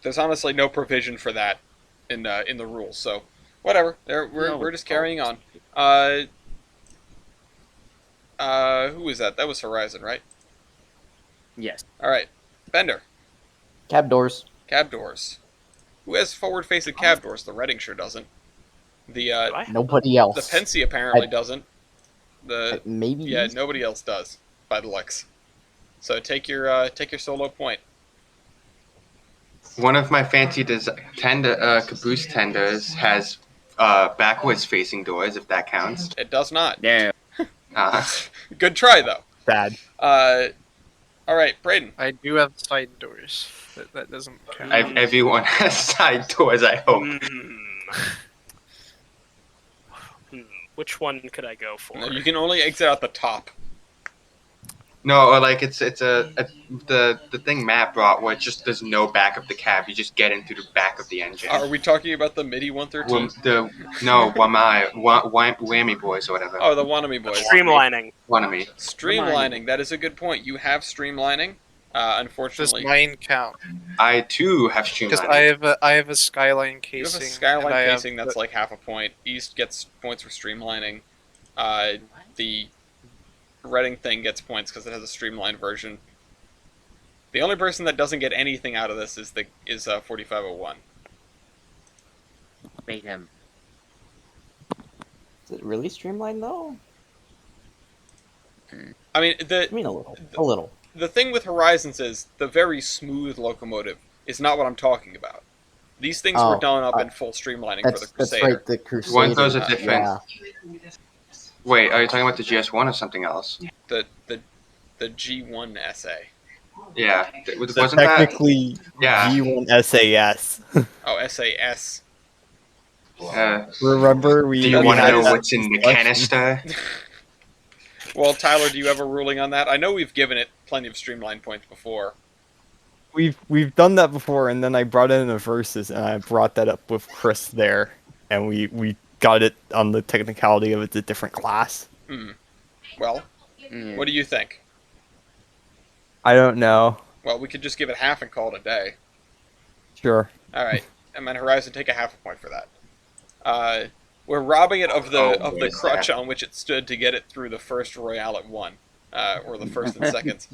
there's honestly no provision for that in the rules. So whatever. We're just carrying on. Who was that? That was Horizon, right? Yes. All right, Bender. Cab doors. Cab doors. Who has forward-facing cab doors? The Reading sure doesn't. The Do I? Nobody else. the Pensy apparently doesn't. The Maybe. yeah, nobody else does by the looks. So take your solo point. One of my fancy caboose tenders has backwards facing doors, if that counts. It does not. No. Good try though. Bad. All right, Braden. I do have side doors. That doesn't count. Everyone has side doors, I hope. Which one could I go for? No, you can only exit out the top. No, or like it's the thing Matt brought where it's just there's no back of the cab. You just get in through the back of the engine. Are we talking about the MIDI 113? Whammy boys or whatever. Oh, the Wanami boys. Streamlining. Wanami. Streamlining. That is a good point. You have streamlining. Does Unfortunately, mine count? I too have Because streamlining. I have a skyline you casing. have a skyline and I have casing that's like half a point. East gets points for streamlining. The Reading thing gets points because it has a streamlined version. The only person that doesn't get anything out of this is 4501. Bait him. Is it really streamlined though? I mean, I mean, a little. A little. the thing with Horizons is the very smooth locomotive is not what I'm talking about. These things were done up in full streamlining for the That's Crusader. right, the Crusader. One of those are different. Yeah. Wait, are you talking about the GS1 or something else? The G1 SA. Yeah, So wasn't that? technically, Yeah. G1 SAS. Oh, SAS. Remember we? Do you we want to had know that what's in the discussion. canister? Well, Tyler, do you have a ruling on that? I know we've given it plenty of streamline points before. We've done that before, and then I brought it in the verses, and I brought that up with Chris there, and we got it on the technicality of it's a different class. Well, what do you think? I don't know. Well, we could just give it half and call it a day. Sure. All right, and then Horizon, take a half a point for that. We're robbing it of the crutch on which it stood to get it through the first Royale at 1, or the first and seconds.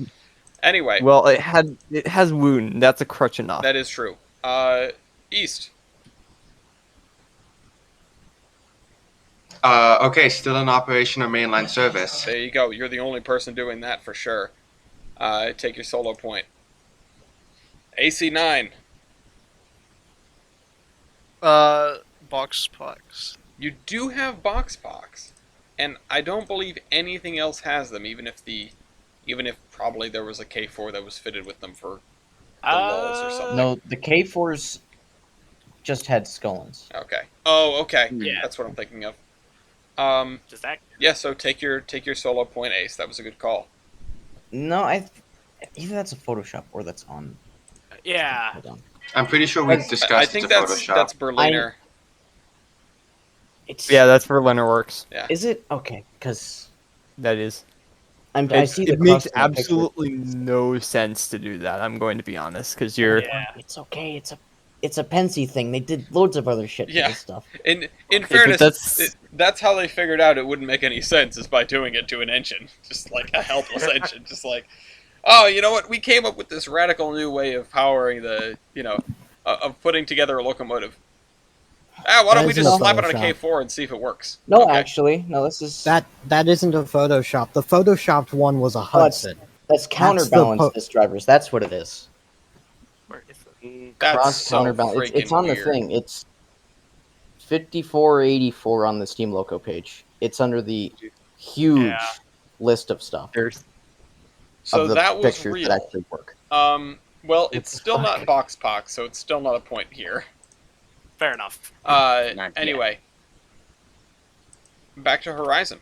Anyway, Well, it has wound. That's a crutch enough. that is true. East. Okay, still in operation or mainline service. There you go. You're the only person doing that for sure. Take your solo point. AC9. Box. You do have box, and I don't believe anything else has them. Even if probably there was a K4 that was fitted with them for the lulls or something. No, the K4s just had Scullens. Okay. Oh, okay. Yeah. That's what I'm thinking of. Does that? Yeah. So take your solo point, Ace. That was a good call. No, either that's a Photoshop or that's on. Yeah. Hold on. I'm pretty sure we've discussed I think the that's Photoshop. Berliner. It's Yeah, that's for Leonard Works. Is it okay? Because That is. I see the it makes crust in the picture. absolutely no sense to do that. I'm going to be honest, because you're. Yeah. It's okay. It's a Pensy thing. They did loads of other shit to Yeah. this stuff. In but fairness, that's- that's how they figured out it wouldn't make any sense is by doing it to an engine, just like a helpless engine, just like, oh, you know what? We came up with this radical new way of powering of putting together a locomotive. Why don't we That just isn't slap it on a Photoshop. K4 and see if it works? No, Okay. actually, no. This is That isn't a Photoshop. The Photoshopped one was a that's- Hudson. that's counterbalance po- disc drivers. That's what it is. Where is it? That's Cross so counterbalance. It's freaking on the weird. thing. It's 5484 on the Steam Loco page. It's under the huge Yeah. list of stuff There's So of the that was pictures real. that actually work. Well, it's still not box pox, so it's still not a point here. Fair enough. yet. Anyway, back to Horizon.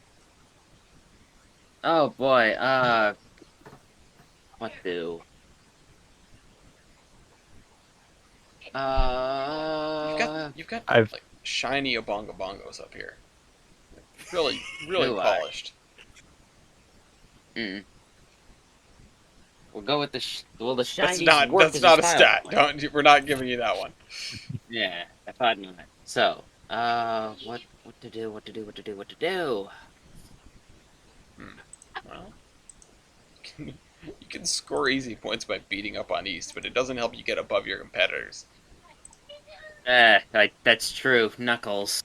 Oh boy. What do? You've got I've- like shiny Obonga Bongos up here. Really, really Do I? polished. We'll go with the the shiny. That's not a stat. We're not giving you that one. Yeah, I thought not. So, what to do? Well, you can score easy points by beating up on East, but it doesn't help you get above your competitors. That's true. Knuckles.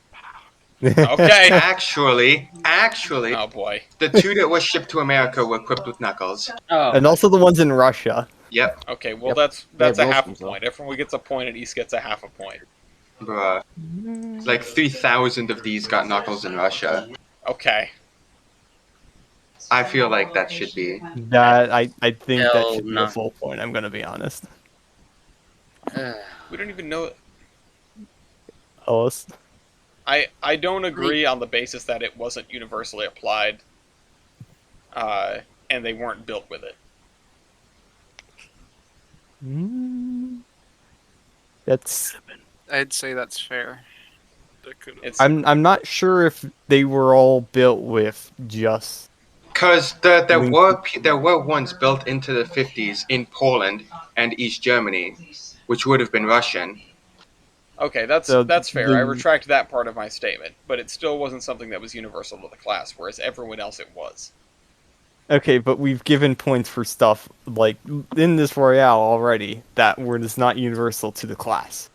Okay. Actually, Oh boy. the two that were shipped to America were equipped with knuckles. Oh, and also the ones in Russia. Yep, Okay, well Yep. that's Red a half a Wilson's, though. point. Everyone gets a point, and East gets a half a point. bruh. Like 3,000 of these got knuckles in Russia. Okay. I feel like that should be. That I think that Hell should be no. a full point. I'm gonna be honest. We don't even know. Ellis. I don't agree on the basis that it wasn't universally applied, and they weren't built with it. That's. I'd say that's fair. It's I'm not sure if they were all built with just. Because there were ones built into the 50s in Poland and East Germany, which would have been Russian. okay. That's So fair. I the- retract that part of my statement, but it still wasn't something that was universal to the class, whereas everyone else it was. Okay, but we've given points for stuff like in this Royale already that were just not universal to the class.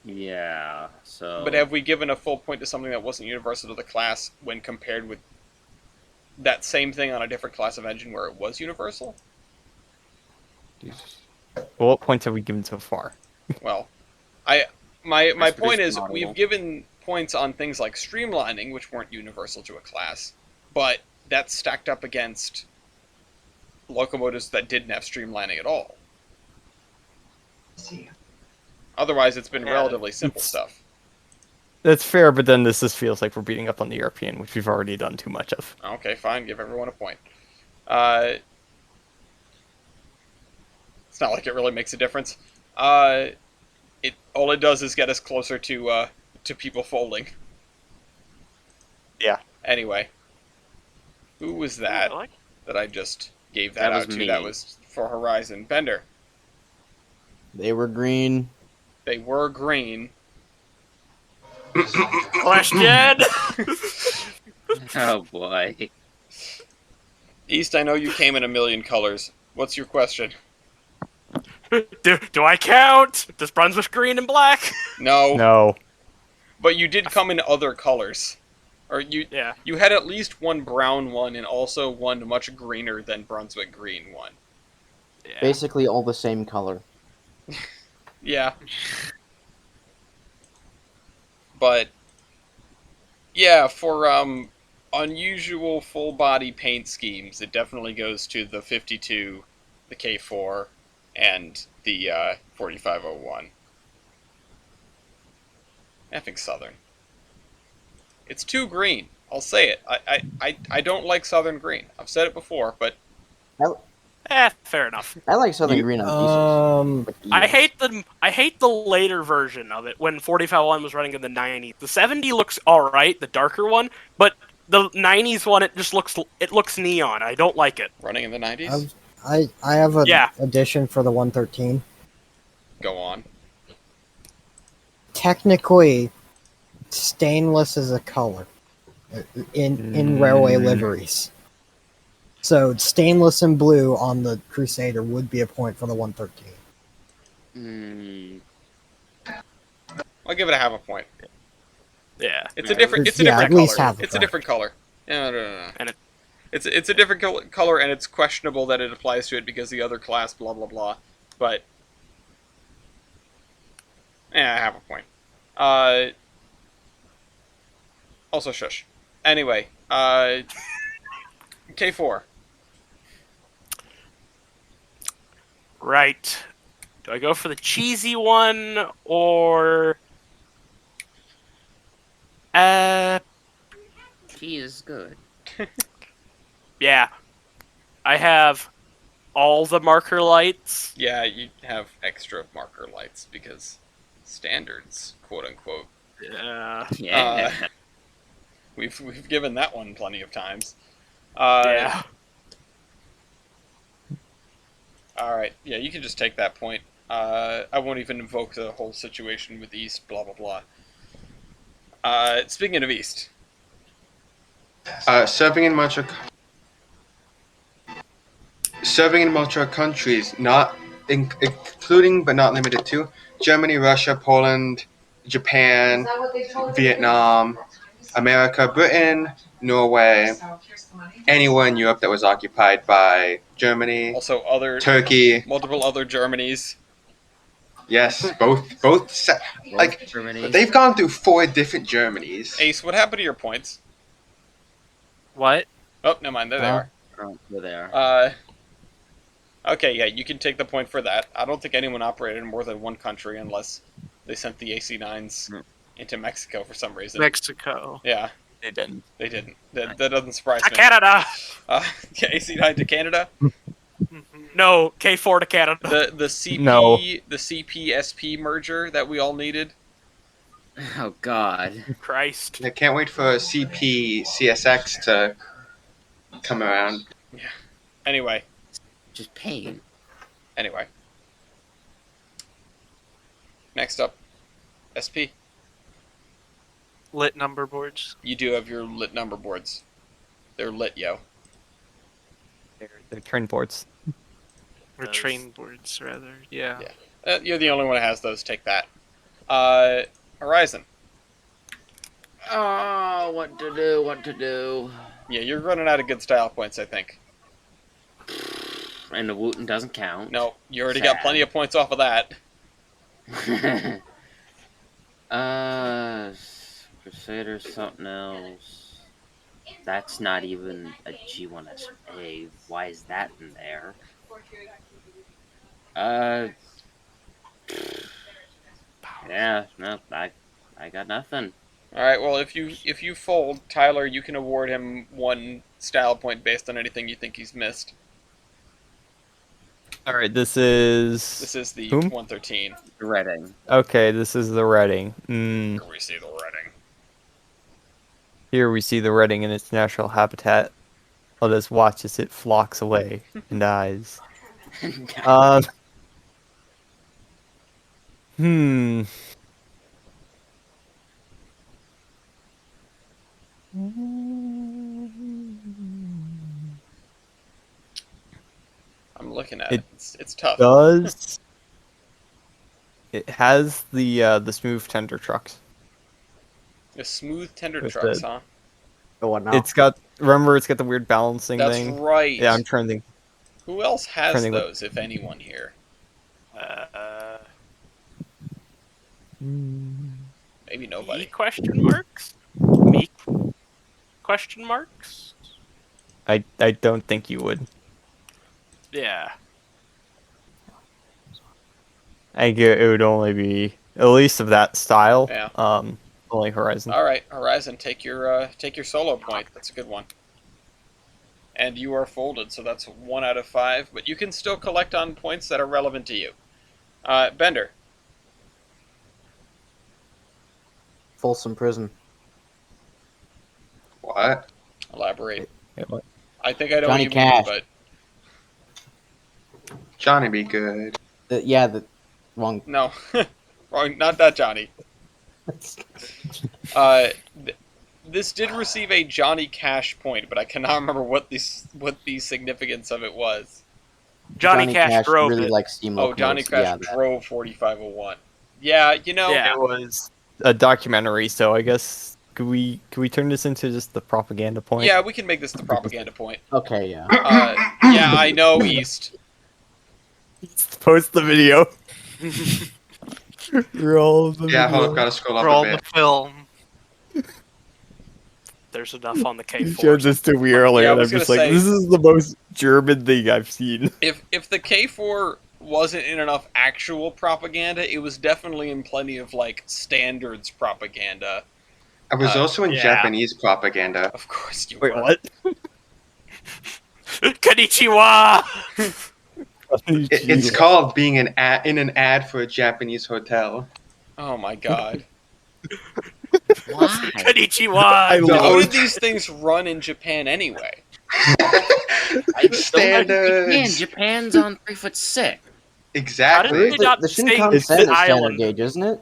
Yeah, so... But have we given a full point to something that wasn't universal to the class when compared with that same thing on a different class of engine where it was universal? Well, what points have we given so far? Well, my That's point pretty is smart, we've though. given points on things like streamlining, which weren't universal to a class, but that's stacked up against locomotives that didn't have streamlining at all. Otherwise, it's been Yeah, relatively simple it's- stuff. That's fair, but then this just feels like we're beating up on the European, which we've already done too much of. Okay, fine. Give everyone a point. It's not like it really makes a difference. It all it does is get us closer to people folding. Yeah. Anyway, who was that that I just gave that, That was out to? me. That was for Horizon Bender. They were green. They were green. Question. Oh boy. East, I know you came in a million colors. What's your question? do I count? Does Brunswick green and black? No, No. but you did come in other colors. Or Yeah. you had at least one brown one and also one much greener than Brunswick green one. Yeah. Basically all the same color. Yeah. But yeah, for unusual full body paint schemes, it definitely goes to the 52, the K4, and the 4501. Effing Southern. It's too green. I'll say it. I don't like Southern green. I've said it before, but Fair enough. I like Southern You- green on pieces. I hate the later version of it when 45-1 was running in the 90s. The 70 looks all right, the darker one, but the 90s one it looks neon. I don't like it. running in the 90s? I have a Yeah. addition for the 113. Go on. Technically, stainless is a color in railway liveries. So stainless and blue on the Crusader would be a point for the 113. I'll give it a half a point. Yeah. It's a different. It's a Yeah, different at least color. half a It's a point. different color. No. And It's a different color, and it's questionable that it applies to it because the other class, blah blah blah. But I have a point. Also, shush. Anyway, K4. Right. Do I go for the cheesy one or He is good. yeah. I have all the marker lights. Yeah, you have extra marker lights because standards, quote unquote. Yeah. We've given that one plenty of times. Yeah. All right. Yeah, you can just take that point. I won't even invoke the whole situation with East, blah, blah, blah. Speaking of East. Serving in multiple countries, including but not limited to Germany, Russia, Poland, Japan, Vietnam, America, Britain, Norway, anywhere in Europe that was occupied by Germany, Also, Turkey. multiple other Germanys. Yes, like Germany. they've gone through 4 different Germanys. Ace, what happened to your points? What? Oh, never mind. There they are. Oh, there they are. Okay, yeah, you can take the point for that. I don't think anyone operated in more than one country unless they sent the AC-9s into Mexico for some reason. Mexico. Yeah, They didn't. they didn't. That doesn't surprise To me. Canada. Yeah, AC-9 to Canada. No, K4 to Canada. The CP No. the CP-SP merger that we all needed. Oh God. Christ. I can't wait for CP CSX to come around. Anyway. Just pain. Next up, SP. Lit number boards. You do have your lit number boards. They're lit, yo. They're train ports. Or Those. train boards, rather. Yeah. You're the only one who has those. Take that. Horizon. Oh, what to do? Yeah, you're running out of good style points, I think. And the Wooten doesn't count. No, you already got plenty of points off of that. Crusader, something else. That's not even a G1SA. Why is that in there? Yeah, no, I got nothing. All right. Well, if you fold, Tyler, you can award him 1 style point based on anything you think he's missed. All right, this is. This is the Whom? 113. Reading. Okay, this is the Reading. Here we see the Reading. Here we see the Reading in its natural habitat. Let us watch as it flocks away and dies. Hmm. I'm looking at it. It's tough. Does it has the smooth tender trucks? The smooth tender With trucks, the- huh? The what now? It's got the weird balancing That's thing. right. Yeah, I'm trying to think. Who else has Trying to think those, if anyone here? Maybe nobody. Me question marks? Me question marks? I don't think you would. Yeah. I think it would only be at least of that style. Yeah. Only Horizon. All right, Horizon, take your solo point. That's a good one. And you are folded, so that's 1 out of 5. But you can still collect on points that are relevant to you. Bender. Folsom Prison. What? Elaborate. Yeah, what? I think I know Johnny what you mean, Cash. but Johnny be good. The wrong. no, wrong. Not that Johnny. This did receive a Johnny Cash point, but I cannot remember what the significance of it was. Johnny Cash drove really it. likes steam Oh, Johnny locomotives. Cash drove 4501. Yeah, you know. Yeah. It was a documentary, so I guess could we turn this into just the propaganda point? Yeah, we can make this the propaganda point. Okay, yeah. Yeah, I know, East. Post the video. Roll the Yeah, hold video. up, gotta scroll up Roll a the bit. film. There's enough on the You K4. showed this to me earlier, Yeah, I and I'm was just gonna like, say- this is the most German thing I've seen. If the K4 wasn't in enough actual propaganda, it was definitely in plenty of like standards propaganda. I was also in yeah. Japanese propaganda. Of course you Wait, were. what? Konnichiwa! It's called being in an ad for a Japanese hotel. Oh my god. Why? Konnichiwa! I How love did these things run in Japan anyway? Standards. Japan's on 3'6". How Exactly. did they not The stay Shinkansen in is standard Island? gauge, isn't it?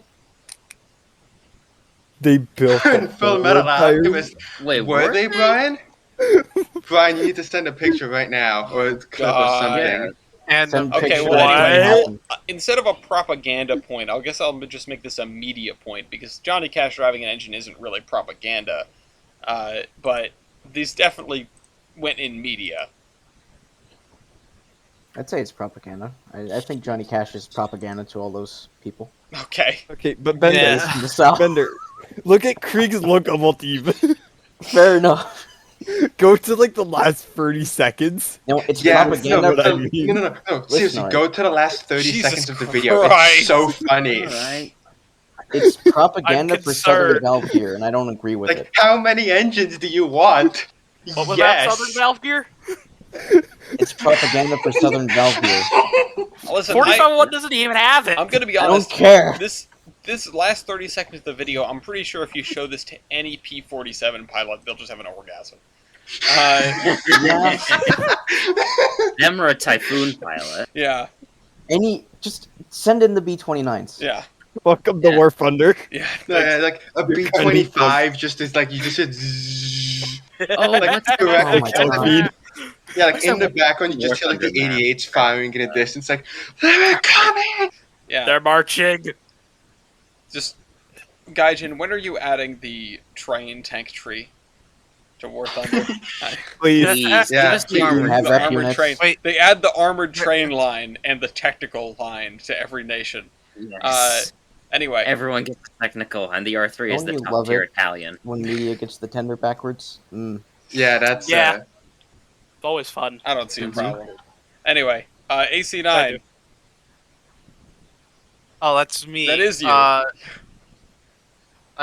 They built Full Metal Alchemist. Wait, Were what? they, Brian? Brian, you need to send a picture right now, or a clip or God. something. And Send Okay, pictures well, of what anyway, happened. instead of a propaganda point, I guess I'll just make this a media point because Johnny Cash driving an engine isn't really propaganda. But these definitely went in media. I'd say it's propaganda. I think Johnny Cash is propaganda to all those people. Okay. Okay, but Bender, Yeah. In the South. Bender, look at Krieg's Locomotive. Fair enough. Go to like the last 30 seconds. No, it's Yeah, propaganda. what I no, mean. no. Seriously, alright. go to the last 30 Jesus seconds of the video. Christ. It's so funny. Alright. It's propaganda I'm for Southern concerned. Valve Gear, and I don't agree with Like, it. how many engines do you want? What was yes. that Southern Valve Gear? It's propaganda for Southern Valve Gear. Listen, 4501 doesn't even have it. I'm gonna be I honest. don't care. This last 30 seconds of the video, I'm pretty sure if you show this to any P-47 pilot, they'll just have an orgasm. Yeah. Them or a Typhoon pilot. Yeah, Just send in the B-29s. yeah, Welcome to Yeah. War Thunder. yeah. No, yeah, like a B-25 just is like, you just said zzz. Oh, Like, what's that? correct. Oh my God. Yeah, like What's in that the background, you War just hear like the Thunder map? 88s firing in a distance, like, they're coming! Yeah. They're marching. Just, Gaijin, when are you adding the train tank tree to War Thunder? Please. Please, Yeah, give us the please. armor. Have the rep armored units. train. Wait. They add the armored train line and the technical line to every nation. Yes. Anyway, Everyone gets technical, and the R3 is Don't the you top love tier it? Italian. When media gets the tender backwards. Yeah, that's, Yeah. It's always fun. I don't see a Mhm. problem. Anyway, I AC9. do. Oh, that's me. That is you. I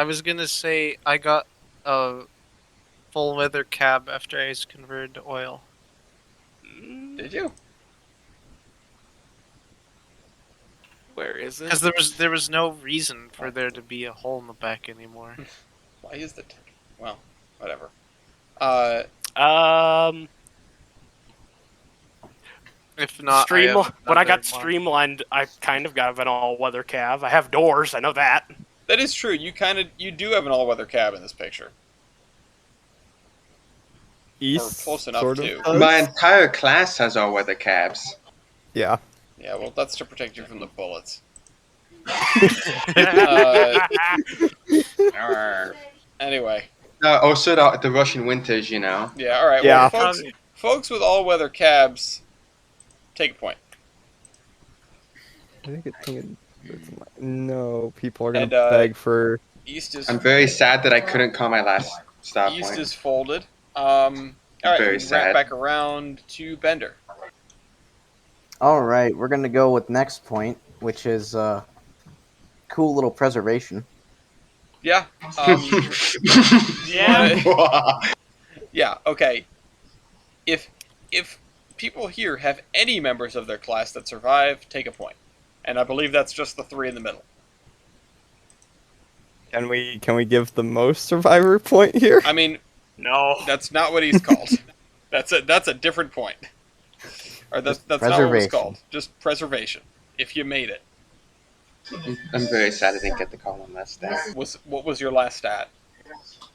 was gonna say I got a full weather cab after I was converted to oil. Did you? Where is it? Because there was no reason for there to be a hole in the back anymore. Why is the... Well, whatever. If not, when I got streamlined, I kind of got an all-weather cab. I have doors. I know that. That is true. You do have an all-weather cab in this picture. East, Or close enough sort of. to. does. my entire class has all-weather cabs. Yeah. Yeah, well, that's to protect you from the bullets. Anyway. Also, the Russian winters, you know. Yeah, alright. Yeah. Well, folks with all-weather cabs, take a point. I think no, people are gonna And, beg for. East is I'm very sad that I couldn't call my last stop East point. is folded. Alright, Very wrap sad. back around to Bender. Alright, we're gonna go with next point, which is cool little preservation. Yeah. Yeah. Yeah, okay. If people here have any members of their class that survive, take a point. And I believe that's just the three in the middle. Can we give the most survivor point here? I mean, No. that's not what he's called. That's a different point. Or that's not what it was called. Just preservation. If you made it. I'm very sad I didn't get to call my last stat. What was your last stat?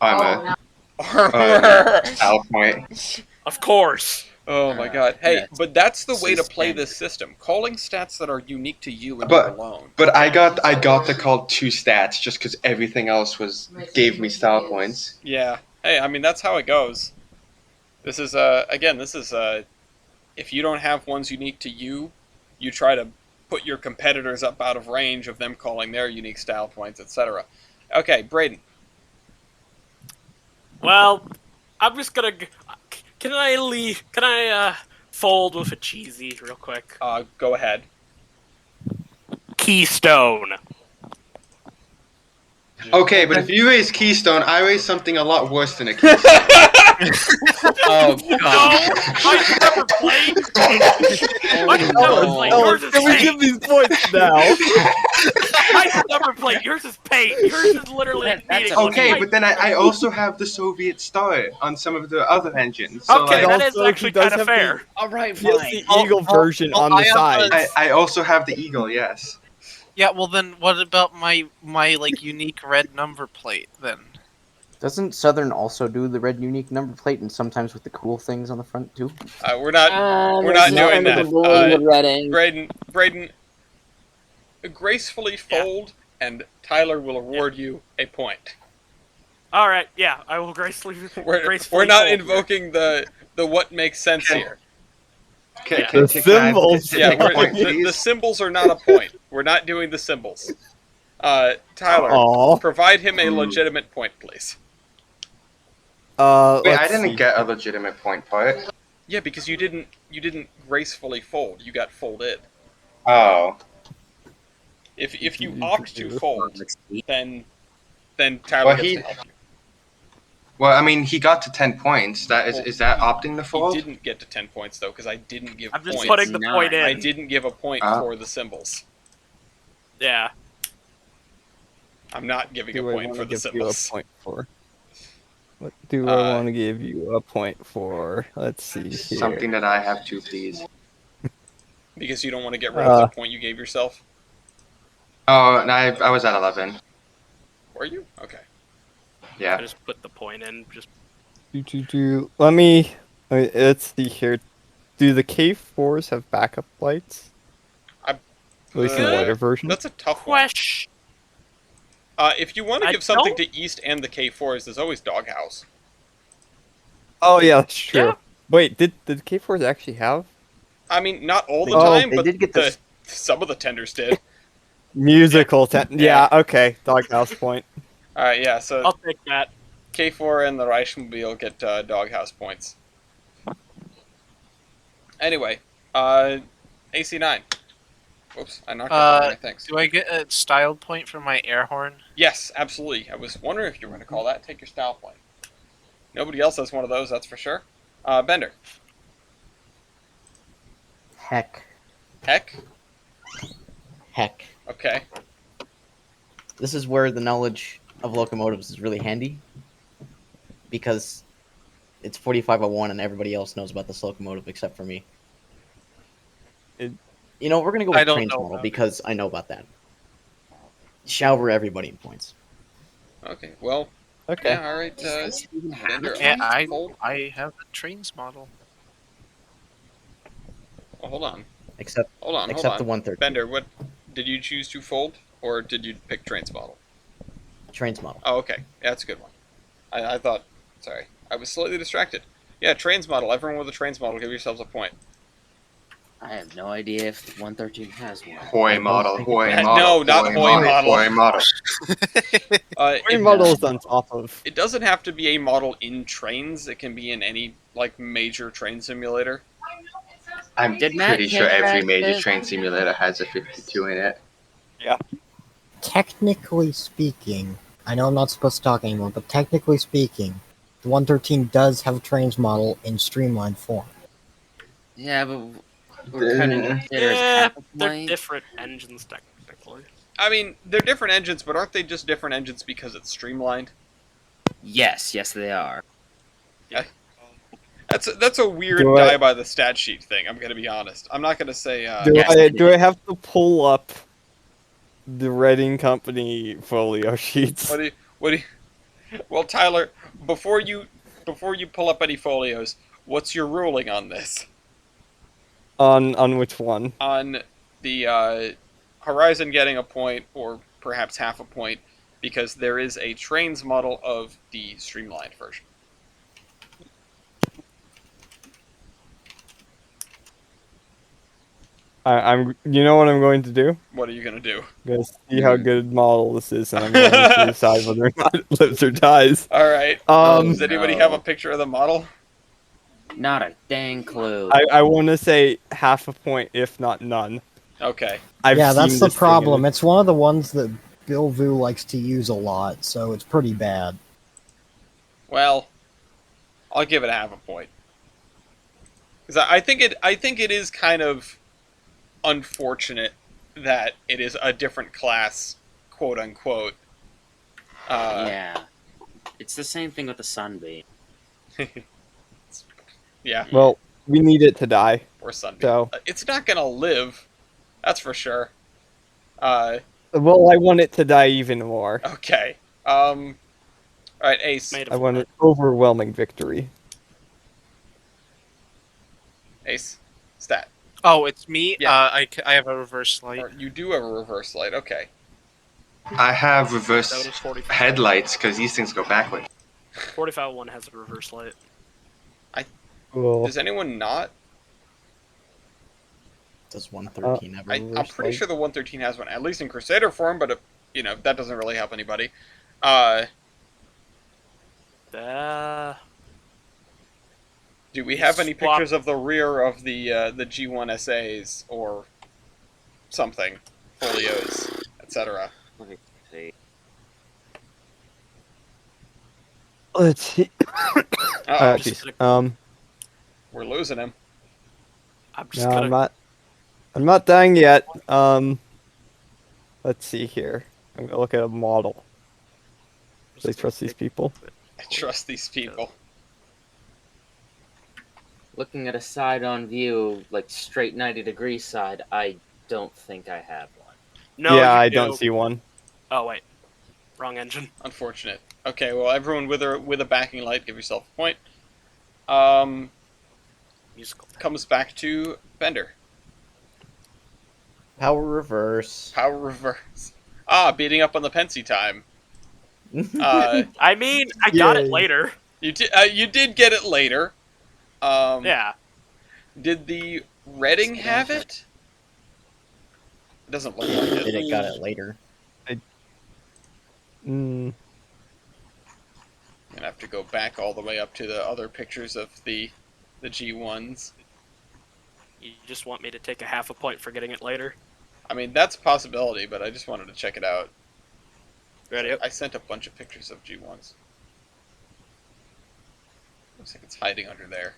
Armor. Armor. Style point. Of course. Oh my god. Hey, Yes. but that's the way to play Suspend. this system. Calling stats that are unique to you and But- you alone. But I got to call 2 stats just because everything else gave me style points. Yeah. Hey, I mean that's how it goes. This is if you don't have ones unique to you, you try to put your competitors up out of range of them calling their unique style points, etc. Okay, Braden. Well, I'm just gonna. Can I fold with a cheesy real quick? Go ahead. Keystone. Okay, but if you raise Keystone, I raise something a lot worse than a Keystone. Oh No, god. I never played. I never played. Oh, Yours is can we paint. give these points now? I never played. Yours is paint. Yours is literally That's beating Okay, me. but then I also have the Soviet Star on some of the other engines. So Okay, like, that is Also, he actually does kind of have fair. Alright, He has fine. the Eagle version on the I have side. I also have the Eagle, yes. Yeah, well then, what about my like unique red number plate then? Doesn't Southern also do the red unique number plate and sometimes with the cool things on the front too? We're not doing that. Braden, gracefully fold, and Tyler will award you a point. All right, yeah, I will gracefully. We're gracefully not fold here. invoking the what makes sense Okay. here. Can, Yeah. can, The can, can I symbols. take Yeah, a point, the please? symbols are not a point. We're not doing the symbols. Tyler, Aw. provide him a legitimate point, please. Wait, Let's I didn't see. get a legitimate point for it. Yeah, because you didn't gracefully fold. You got folded. Oh. If you opt to fold, then Tyler Well, gets he. to help you. Well, I mean, he got to 10 points. Well, Is that he- opting to He fold? didn't get to 10 points though, because I didn't give I'm just points. putting the point in. I didn't give a point Ah. for the symbols. Yeah. I'm not giving a Do I point want for to the give you a symbols. point for? What do I want to give you a point for? Let's see here. Something that I have to, please. Because you don't want to get rid of the point you gave yourself. Oh, no, I was at 11. Were you? Okay. I Yeah. just put the point in. Just Let me. Let's see here. Do the K4s have backup lights? At least in the later version. That's a tough one. question. If you want to I give something don't- to East and the K4s, there's always Doghouse. Oh yeah, that's true. Yeah. Wait, did the K4s actually have I mean, not all the They- time, they but did get this- some of the tenders did. musical? Yeah. Okay, Doghouse point. Alright, yeah, so I'll take that. K4 and the Reichsmobile get Doghouse points. Anyway, AC9. Whoops, I knocked out one of my things. Do I get a style point for my air horn? Yes, absolutely. I was wondering if you were going to call that. Take your style point. Nobody else has one of those, that's for sure. Bender. Heck. Heck? Heck. Okay. This is where the knowledge of locomotives is really handy. Because it's 4501 and everybody else knows about this locomotive except for me. You know, we're going to go I with don't trains know model about because I know about that. Shower everybody in points. Okay, well, Okay. yeah, alright. Bender, Yeah, fold. I have a trains model. Oh, hold on. Except Hold on, except hold the on. 130. Bender, what did you choose to fold, or did you pick Trains model? Trains model. Oh, okay. Yeah, that's a good one. I thought... Sorry. I was slightly distracted. Yeah, Trains model. Everyone with a Trains model, give yourselves a point. I have no idea if 113 has one. Hoy model, Hoy No, model. not Hoy model. Hoy model. Train model is on top of. It doesn't have to be a model in Trains. It can be in any, like, major train simulator. I'm Did Matt pretty sure take every that major quiz? train simulator has a 52 in it. Technically speaking, I know I'm not supposed to talk anymore, but technically speaking, the 113 does have a trains model in streamlined form. Yeah, but we're cutting it there as Yeah, half a they're point. different engines technically. I mean, they're different engines, but aren't they just different engines because it's streamlined? Yes, they are. That's a weird Do I- die by the stat sheet thing. I'm gonna be honest. I'm not gonna say. Yes, Do I have to pull up the Reading Company folio sheets? What do you? Well, Tyler, before you pull up any folios, what's your ruling on this? On which one? On the Horizon getting a point, or perhaps half a point, because there is a Trains model of the streamlined version. I'm. You know what I'm going to do? What are you gonna do? I'm going to see how good model this is, and I'm going to decide whether or not it lives or dies. All right. Does anybody have a picture of the model? Not a dang clue. I want to say half a point, if not none. Okay. Yeah, that's seen the this thing problem. and It's one of the ones that Bill Vu likes to use a lot, so it's pretty bad. Well, I'll give it half a point. Because I think it is kind of unfortunate that it is a different class, quote unquote. Yeah. It's the same thing with the Sunbeam. Yeah, Well, we need it to die. or Sunbeam. So, It's not gonna live, that's for sure. well, I want it to die even more. Okay. All right, Ace. Made I of want an overwhelming victory. Ace. Stat. Oh, it's me. Yeah. I have a reverse light. Or you do have a reverse light. Okay. I have That reverse was 45. headlights because these things go backwards. 4501 has a reverse light. Cool. Does anyone not? Does 113 have a I'm reverse pretty light? sure the 113 has one, at least in Crusader form, but that doesn't really help anybody. Do we have any Swap. pictures of the rear of the G1 SAs or something, folios, etc.? Let me see. Let's see. Oh, just jeez. we're losing him. I'm just No, gonna. I'm not dying yet. Let's see here. I'm gonna look at a model. Please trust these people. I trust these people. Looking at a side-on view, like straight 90-degree side, I don't think I have one. No, yeah, you I do. don't see one. Oh wait, wrong engine. Unfortunate. Okay, well, everyone with a backing light, give yourself a point. Musical. Comes back to Bender. Power reverse. Power reverse. Beating up on the Pensy time. I mean, I got it Yay. later. You did get it later. Yeah. Did the Reading have it? It doesn't look like Did it. it got it later? Mm, I'm gonna have to go back all the way up to the other pictures of the G1s. You just want me to take a half a point for getting it later? I mean, that's a possibility, but I just wanted to check it out. Ready? I sent a bunch of pictures of G1s. Looks like it's hiding under there.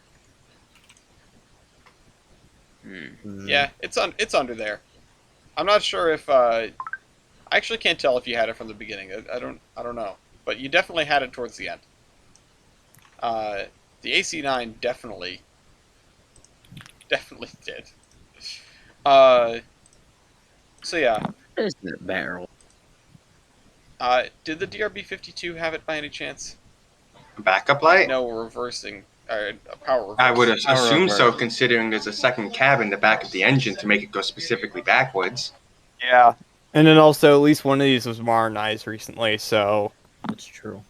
Yeah, it's under there. I'm not sure if I actually can't tell if you had it from the beginning. I don't know, but you definitely had it towards the end. The AC9 definitely did. So yeah. Isn't it a barrel? Did the DRB-52 have it by any chance? Backup light? No, we're reversing. A power reverse. I would Power assume so, reverse. considering there's a second cab in the back of the engine to make it go specifically backwards. yeah. And then also, at least one of these was modernized recently, so That's true.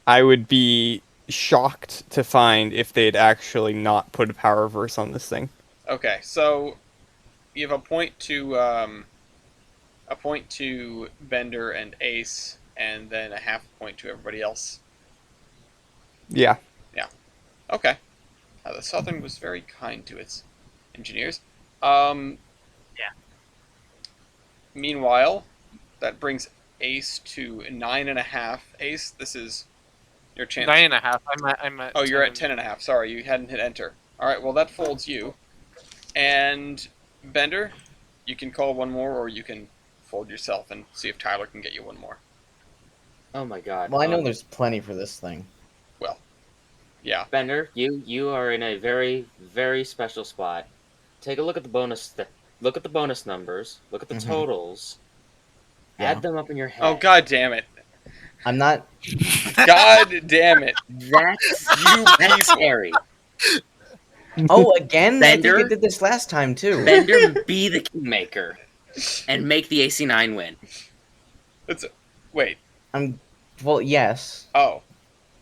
I would be shocked to find if they'd actually not put a power reverse on this thing. Okay, so you have a point to Bender and Ace, and then a half point to everybody else. Yeah. Okay. The Southern was very kind to its engineers. Yeah. Meanwhile, that brings Ace to 9.5. Ace, this is your chance. 9.5. I'm at. Oh, you're at 10. 10.5. Sorry, you hadn't hit enter. All right, well that folds you. And Bender, you can call one more, or you can fold yourself and see if Tyler can get you one more. Oh my god. Well, I know there's plenty for this thing. Yeah. Bender, you are in a very, very special spot. Take a look at the bonus. Look at the bonus numbers. Look at the Mhm. totals. Yeah. Add them up in your head. Oh, god damn it. I'm not. God damn it. That's You people. scary. Oh, again? I Bender? think I did this last time too. Bender, be the kingmaker, and make the AC9 win. Wait. Well, yes. Oh.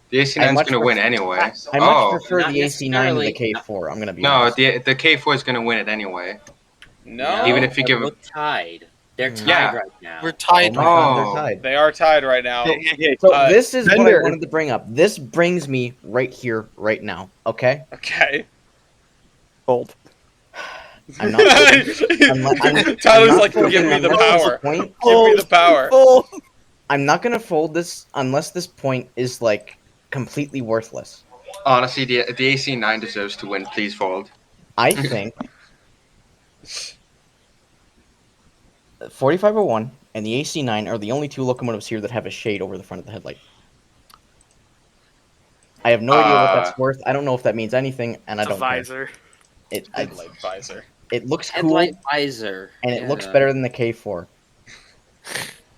The I AC9 is much going to win pref- anyway. I much Oh, prefer Not the AC9 to the necessarily. K4. I'm gonna be no, honest. the K4 is going to win it anyway. No. Even if you give look tied. They're tied Yeah. right now. We're Oh tied. my god, Oh. they're tied. They are tied right now. So this is what I Bender. wanted to bring up. This brings me right here, right now. Okay. Okay. Fold. I'm not. I'm Tyler's not like, folding give me the unless there's a power. point. Give me the power. Fold. I'm not gonna fold this unless this point is like completely worthless. Honestly, the AC9 deserves to win. Please fold. I think 4501 and the AC9 are the only two locomotives here that have a shade over the front of the headlight. I have no idea what that's worth. I don't know if that means anything, and I It's a don't care. visor. Headlight visor. It looks cool, Headlight visor. and it looks Yeah. better than the K4.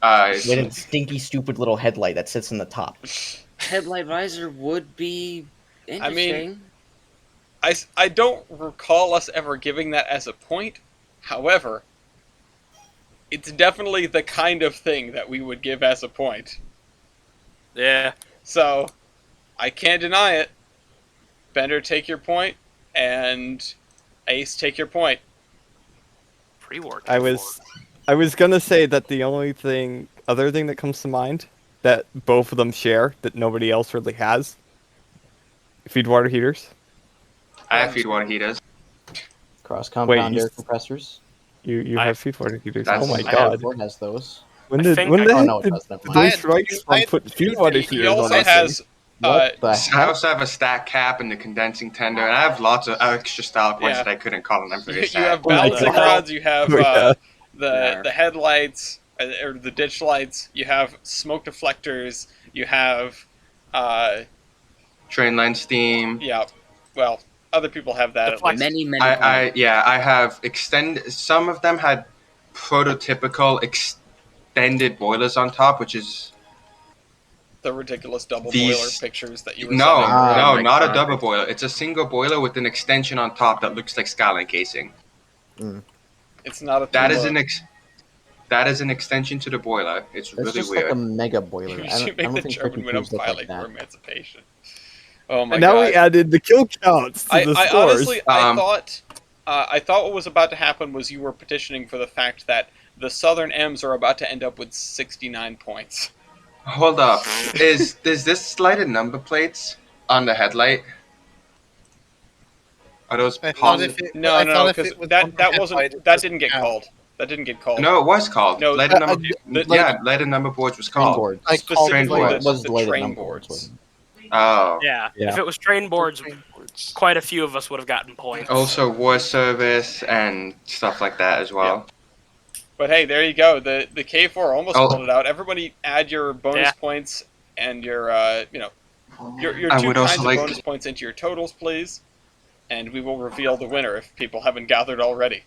It's- With its stinky, stupid little headlight that sits in the top. Headlight visor would be interesting. I don't recall us ever giving that as a point. However, it's definitely the kind of thing that we would give as a point. Yeah. So, I can't deny it. Bender, take your point, and Ace, take your point. Pre-war. I was gonna say that the only other thing that comes to mind that both of them share that nobody else really has, feed water heaters. I have feed water heaters. Cross compound you- air compressors. You I- have feed water heaters. That's- Oh my I god! Ford has those. When I the think when I- the Oh, heck no, it did doesn't. Never the mind. Doom Strikes I had put feed water He heaters on also that has thing? What the I heck? also have a stack cap and the condensing tender, and I have lots of extra style points Yeah. that I couldn't call, and I'm very You sad. have Oh my balancing God. rods, you have Oh, yeah. Yeah. the headlights, or the ditch lights, you have smoke deflectors, you have, Train line steam. yeah, well, other people have that at least. Many I have some of them had prototypical extended boilers on top, which is The ridiculous double These- boiler pictures that you were no, sending. Ah, no, my not a God. double boiler. It's a single boiler with an extension on top that looks like skyline casing. It's not a That is tuba. that is an extension to the boiler. It's That's really just weird. like a mega boiler. You I should don't, I make don't the think German freaking window cubes look filing like for that. emancipation. Oh my And now god. we added the kill counts to the I scores. honestly, I Um, thought what was about to happen was you were petitioning for the fact that the Southern M's are about to end up with 69 points. Hold up. Is this slided number plates on the headlight? Are those I thought positive? if it, No, I no, thought no, if because it was on that the headlight, wasn't it that doesn't didn't get count. called. That didn't get called. No, it was called. No, lighted number. the- Lighted number boards was Train called. boards. I called Specifically Train It was the lighted train number boards. boards. Oh. Yeah. Yeah. If it was train boards, quite a few of us would have gotten points. Also, war service and stuff like that as well. But hey, there you go. The K4 almost Oh. pulled it out. Everybody add your bonus Yeah. points and your your I two would kinds also of like- bonus points into your totals, please. And we will reveal the winner if people haven't gathered already.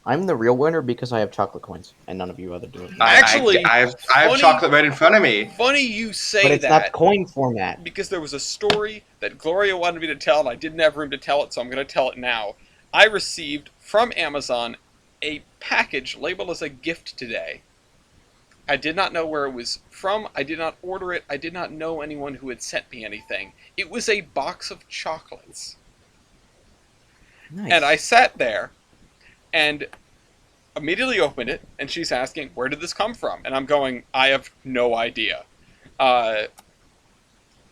I'm the real winner because I have chocolate coins, and none of you other do it. Actually, I have funny- chocolate right in front of me. Funny you say But it's that. not coin format. Because there was a story that Gloria wanted me to tell, and I didn't have room to tell it, so I'm going to tell it now. I received from Amazon a package labeled as a gift today. I did not know where it was from. I did not order it. I did not know anyone who had sent me anything. It was a box of chocolates. Nice. And I sat there and immediately opened it, and she's asking, where did this come from? And I'm going, I have no idea. And,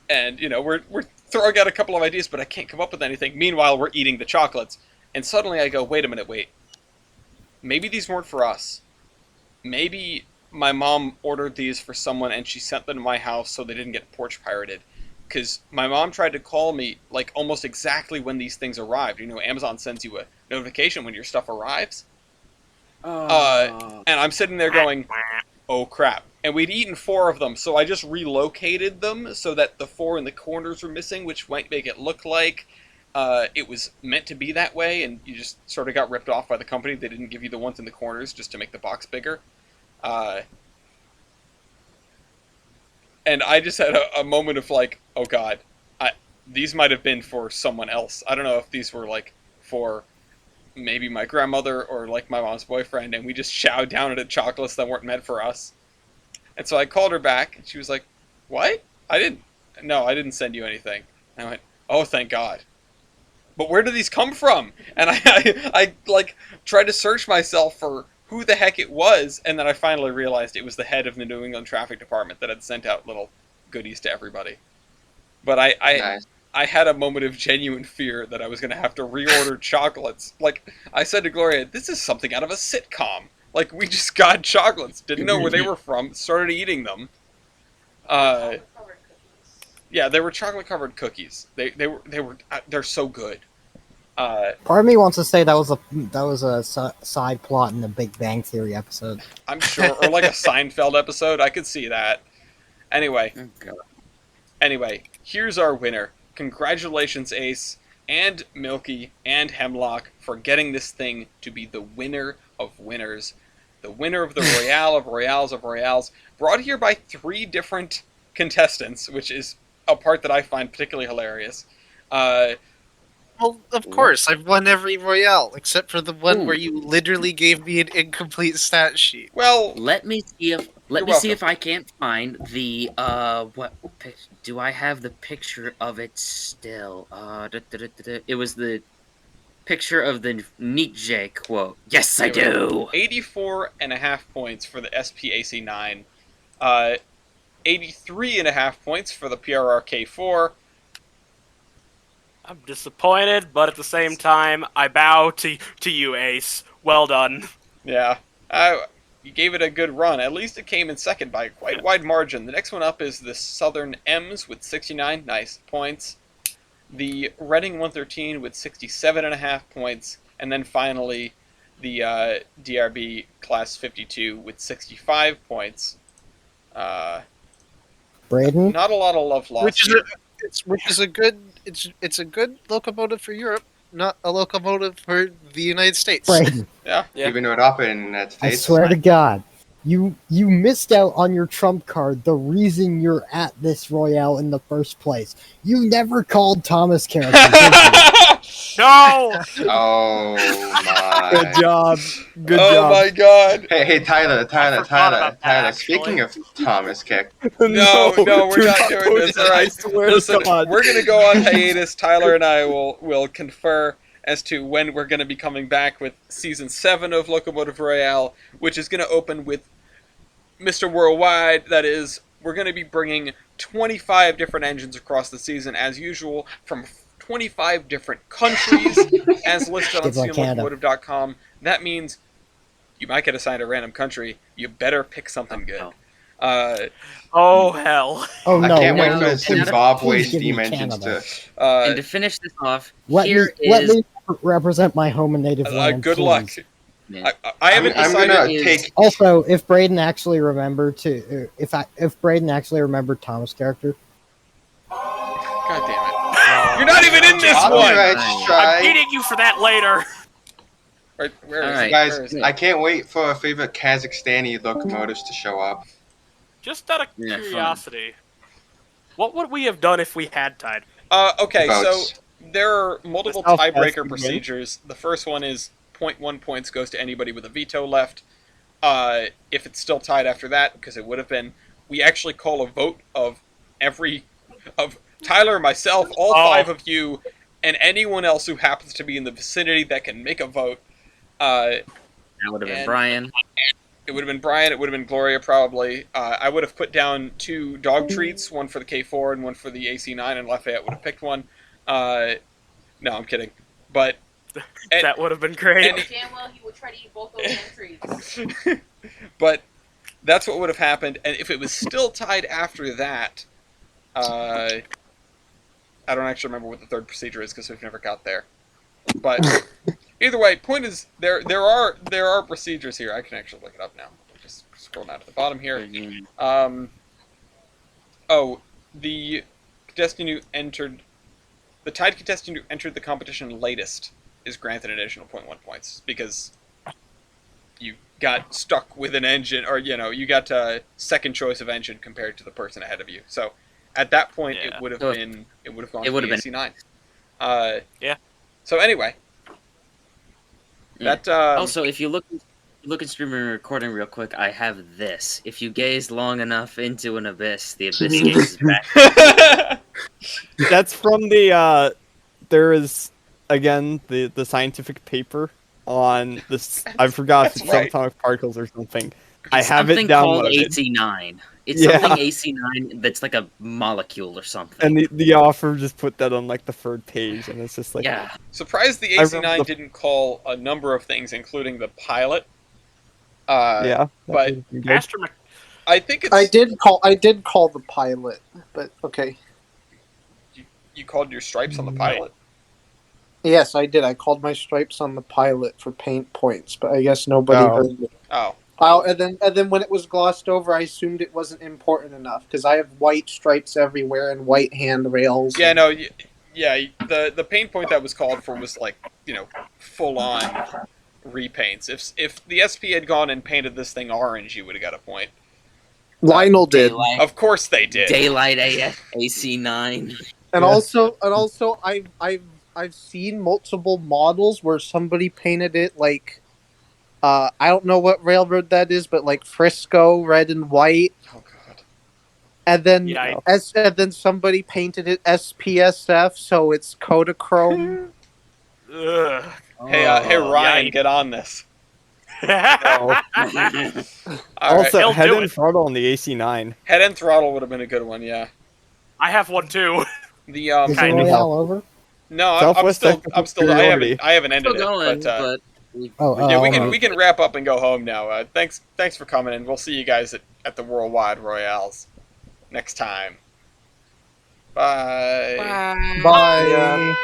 we're throwing out a couple of ideas, but I can't come up with anything. Meanwhile, we're eating the chocolates. And suddenly I go, wait a minute, wait. Maybe these weren't for us. Maybe my mom ordered these for someone and she sent them to my house so they didn't get porch pirated. Because my mom tried to call me, like, almost exactly when these things arrived. Amazon sends you a notification when your stuff arrives. And I'm sitting there going, oh crap. And we'd eaten 4 of them, so I just relocated them so that the 4 in the corners were missing, which might make it look like it was meant to be that way, and you just sort of got ripped off by the company. They didn't give you the ones in the corners just to make the box bigger. And I just had a moment of like, oh god, these might have been for someone else. I don't know if these were like for maybe my grandmother or like my mom's boyfriend, and we just chowed down at chocolates that weren't meant for us. And so I called her back, and she was like, what? I didn't send you anything. And I went, oh, thank God. But where do these come from? And I like tried to search myself for who the heck it was, and then I finally realized it was the head of the New England Traffic Department that had sent out little goodies to everybody. But Nice. I had a moment of genuine fear that I was going to have to reorder chocolates. Like, I said to Gloria, this is something out of a sitcom. Like, we just got chocolates, didn't know where they were from, started eating them. Yeah, they were chocolate-covered cookies. They're so good. Part of me wants to say that was a side plot in the Big Bang Theory episode. I'm sure, or like a Seinfeld episode. I could see that. Anyway, here's our winner. Congratulations, Ace, and Milky, and Hemlock, for getting this thing to be the winner of winners. The winner of the Royale of Royales of Royales, brought here by 3 different contestants, which is a part that I find particularly hilarious. Well, of course, I've won every Royale except for the one Ooh. where you literally gave me an incomplete stat sheet. Well, Let me see if You're welcome. I can't find the do I have the picture of it still? It was the picture of the Nietzsche quote. Yes, I There we do. 84.5 points for the SPAC9. 83.5 points for the PRRK4. I'm disappointed, but at the same time, I bow to you, Ace. Well done. Yeah. You gave it a good run. At least it came in second by a quite wide margin. The next one up is the Southern M's with 69. Nice points. The Reading 113 with 67.5 points. And then finally, the DRB Class 52 with 65 points. Braden? Not a lot of love lost. Which is a good it's a good locomotive for Europe, not a locomotive for the United States. Braden, Yeah. Yeah. Even though it operated in the United I States. swear to God, you missed out on your trump card, the reason you're at this Royale in the first place. You never called Thomas character, did you? No! Oh my. Good job. Good Oh job. my god. Hey, Tyler, forgot about that, Tyler. actually. Speaking of Thomas Kick, No, we're do not doing post this. it, All I right, swear to listen, God. we're gonna go on hiatus. Tyler and I will confer as to when we're gonna be coming back with season 7 of Locomotive Royale, which is gonna open with Mr. Worldwide. That is, we're gonna be bringing 25 different engines across the season as usual from 25 different countries, as listed on Just like Canada. CMLocomotive.com. That means you might get assigned a random country. You better pick something good. Oh, hell. Oh I no, can't no, wait no, for the please, Zimbabwe please give me steam engines Canada. to. And to finish this off, Let here me represent my home and native land. Good please. luck. Yeah. I haven't I'm decided. gonna is- take. Also, if Braden actually remembered to, if Braden actually remembered Thomas' character, God damn it! You're not even in this one. Copyright Right. I'm strike. beating you for that later. Right, where is Alright. it? Guys, Where is it? I can't wait for our favorite Kazakhstani locomotives to show up. Just out of Yeah, fun. curiosity, what would we have done if we had tied? Okay, so Votes. there are multiple The South tiebreaker West procedures. The first one is 0.1 points goes to anybody with a veto left. If it's still tied after that, because it would have been, we actually call a vote of Tyler, myself, all Oh. 5 of you, and anyone else who happens to be in the vicinity that can make a vote. That would have been And- Brian. It would have been Brian. It would have been Gloria, probably. I would have put down 2 dog treats, one for the K4 and one for the AC9, and Lafayette would have picked one. No, I'm kidding. But That would have been great. and- Damn well he would try to eat both those entries. but that's what would have happened. And if it was still tied after that, I don't actually remember what the third procedure is because we've never got there. But either way, point is there are procedures here. I can actually look it up now. Just scroll down to the bottom here. The contestant who entered the tied contestant who entered the competition latest is granted an additional 0.1 points because you got stuck with an engine, or you got a second choice of engine compared to the person ahead of you. So at that point, Yeah. it would have So gone it to would have the been- AC9. Yeah. So anyway, Yeah. that Also, if you look at streaming and recording real quick, I have this. If you gaze long enough into an abyss, the abyss gazes back. That's from the there is again the scientific paper on this. I forgot if That's it's right. subatomic particles or something. I It's have it something called downloaded. AC9. It's Yeah. something AC9 that's like a molecule or something. And the author just put that on like the third page, and it's just like, yeah. surprised the I AC9 remember didn't call a number of things, including the pilot. yeah. that but- would've been good. Astromech- I think it's I did call the pilot, but okay. you called your stripes on the pilot. Yes, I did. I called my stripes on the pilot for paint points, but I guess nobody Oh. heard me. Oh, And then when it was glossed over, I assumed it wasn't important enough because I have white stripes everywhere and white handrails. yeah, no, yeah. The paint point that was called for was like full on repaints. If the SP had gone and painted this thing orange, you would have got a point. Lionel did. Daylight, Of course they did. Daylight AF AC9. And Yeah. also, I've I've seen multiple models where somebody painted it like I don't know what railroad that is, but like Frisco, red and white, Oh god. and then Yeah, and then somebody painted it SPSF, so it's Kodachrome. Ugh. Hey, hey Oh. Ryan, Yikes. get on this. No. All right. Also, He'll head do and it. throttle on the AC9. Head and throttle would have been a good one, yeah. I have one too. The Is the Kind of. Royale over? no, Southwest technical I superiority. haven't Still ended it, going, but but Oh, yeah, alright. we can wrap up and go home now. Thanks for coming in. We'll see you guys at the Worldwide Royales next time. Bye. Bye. Bye. Yeah.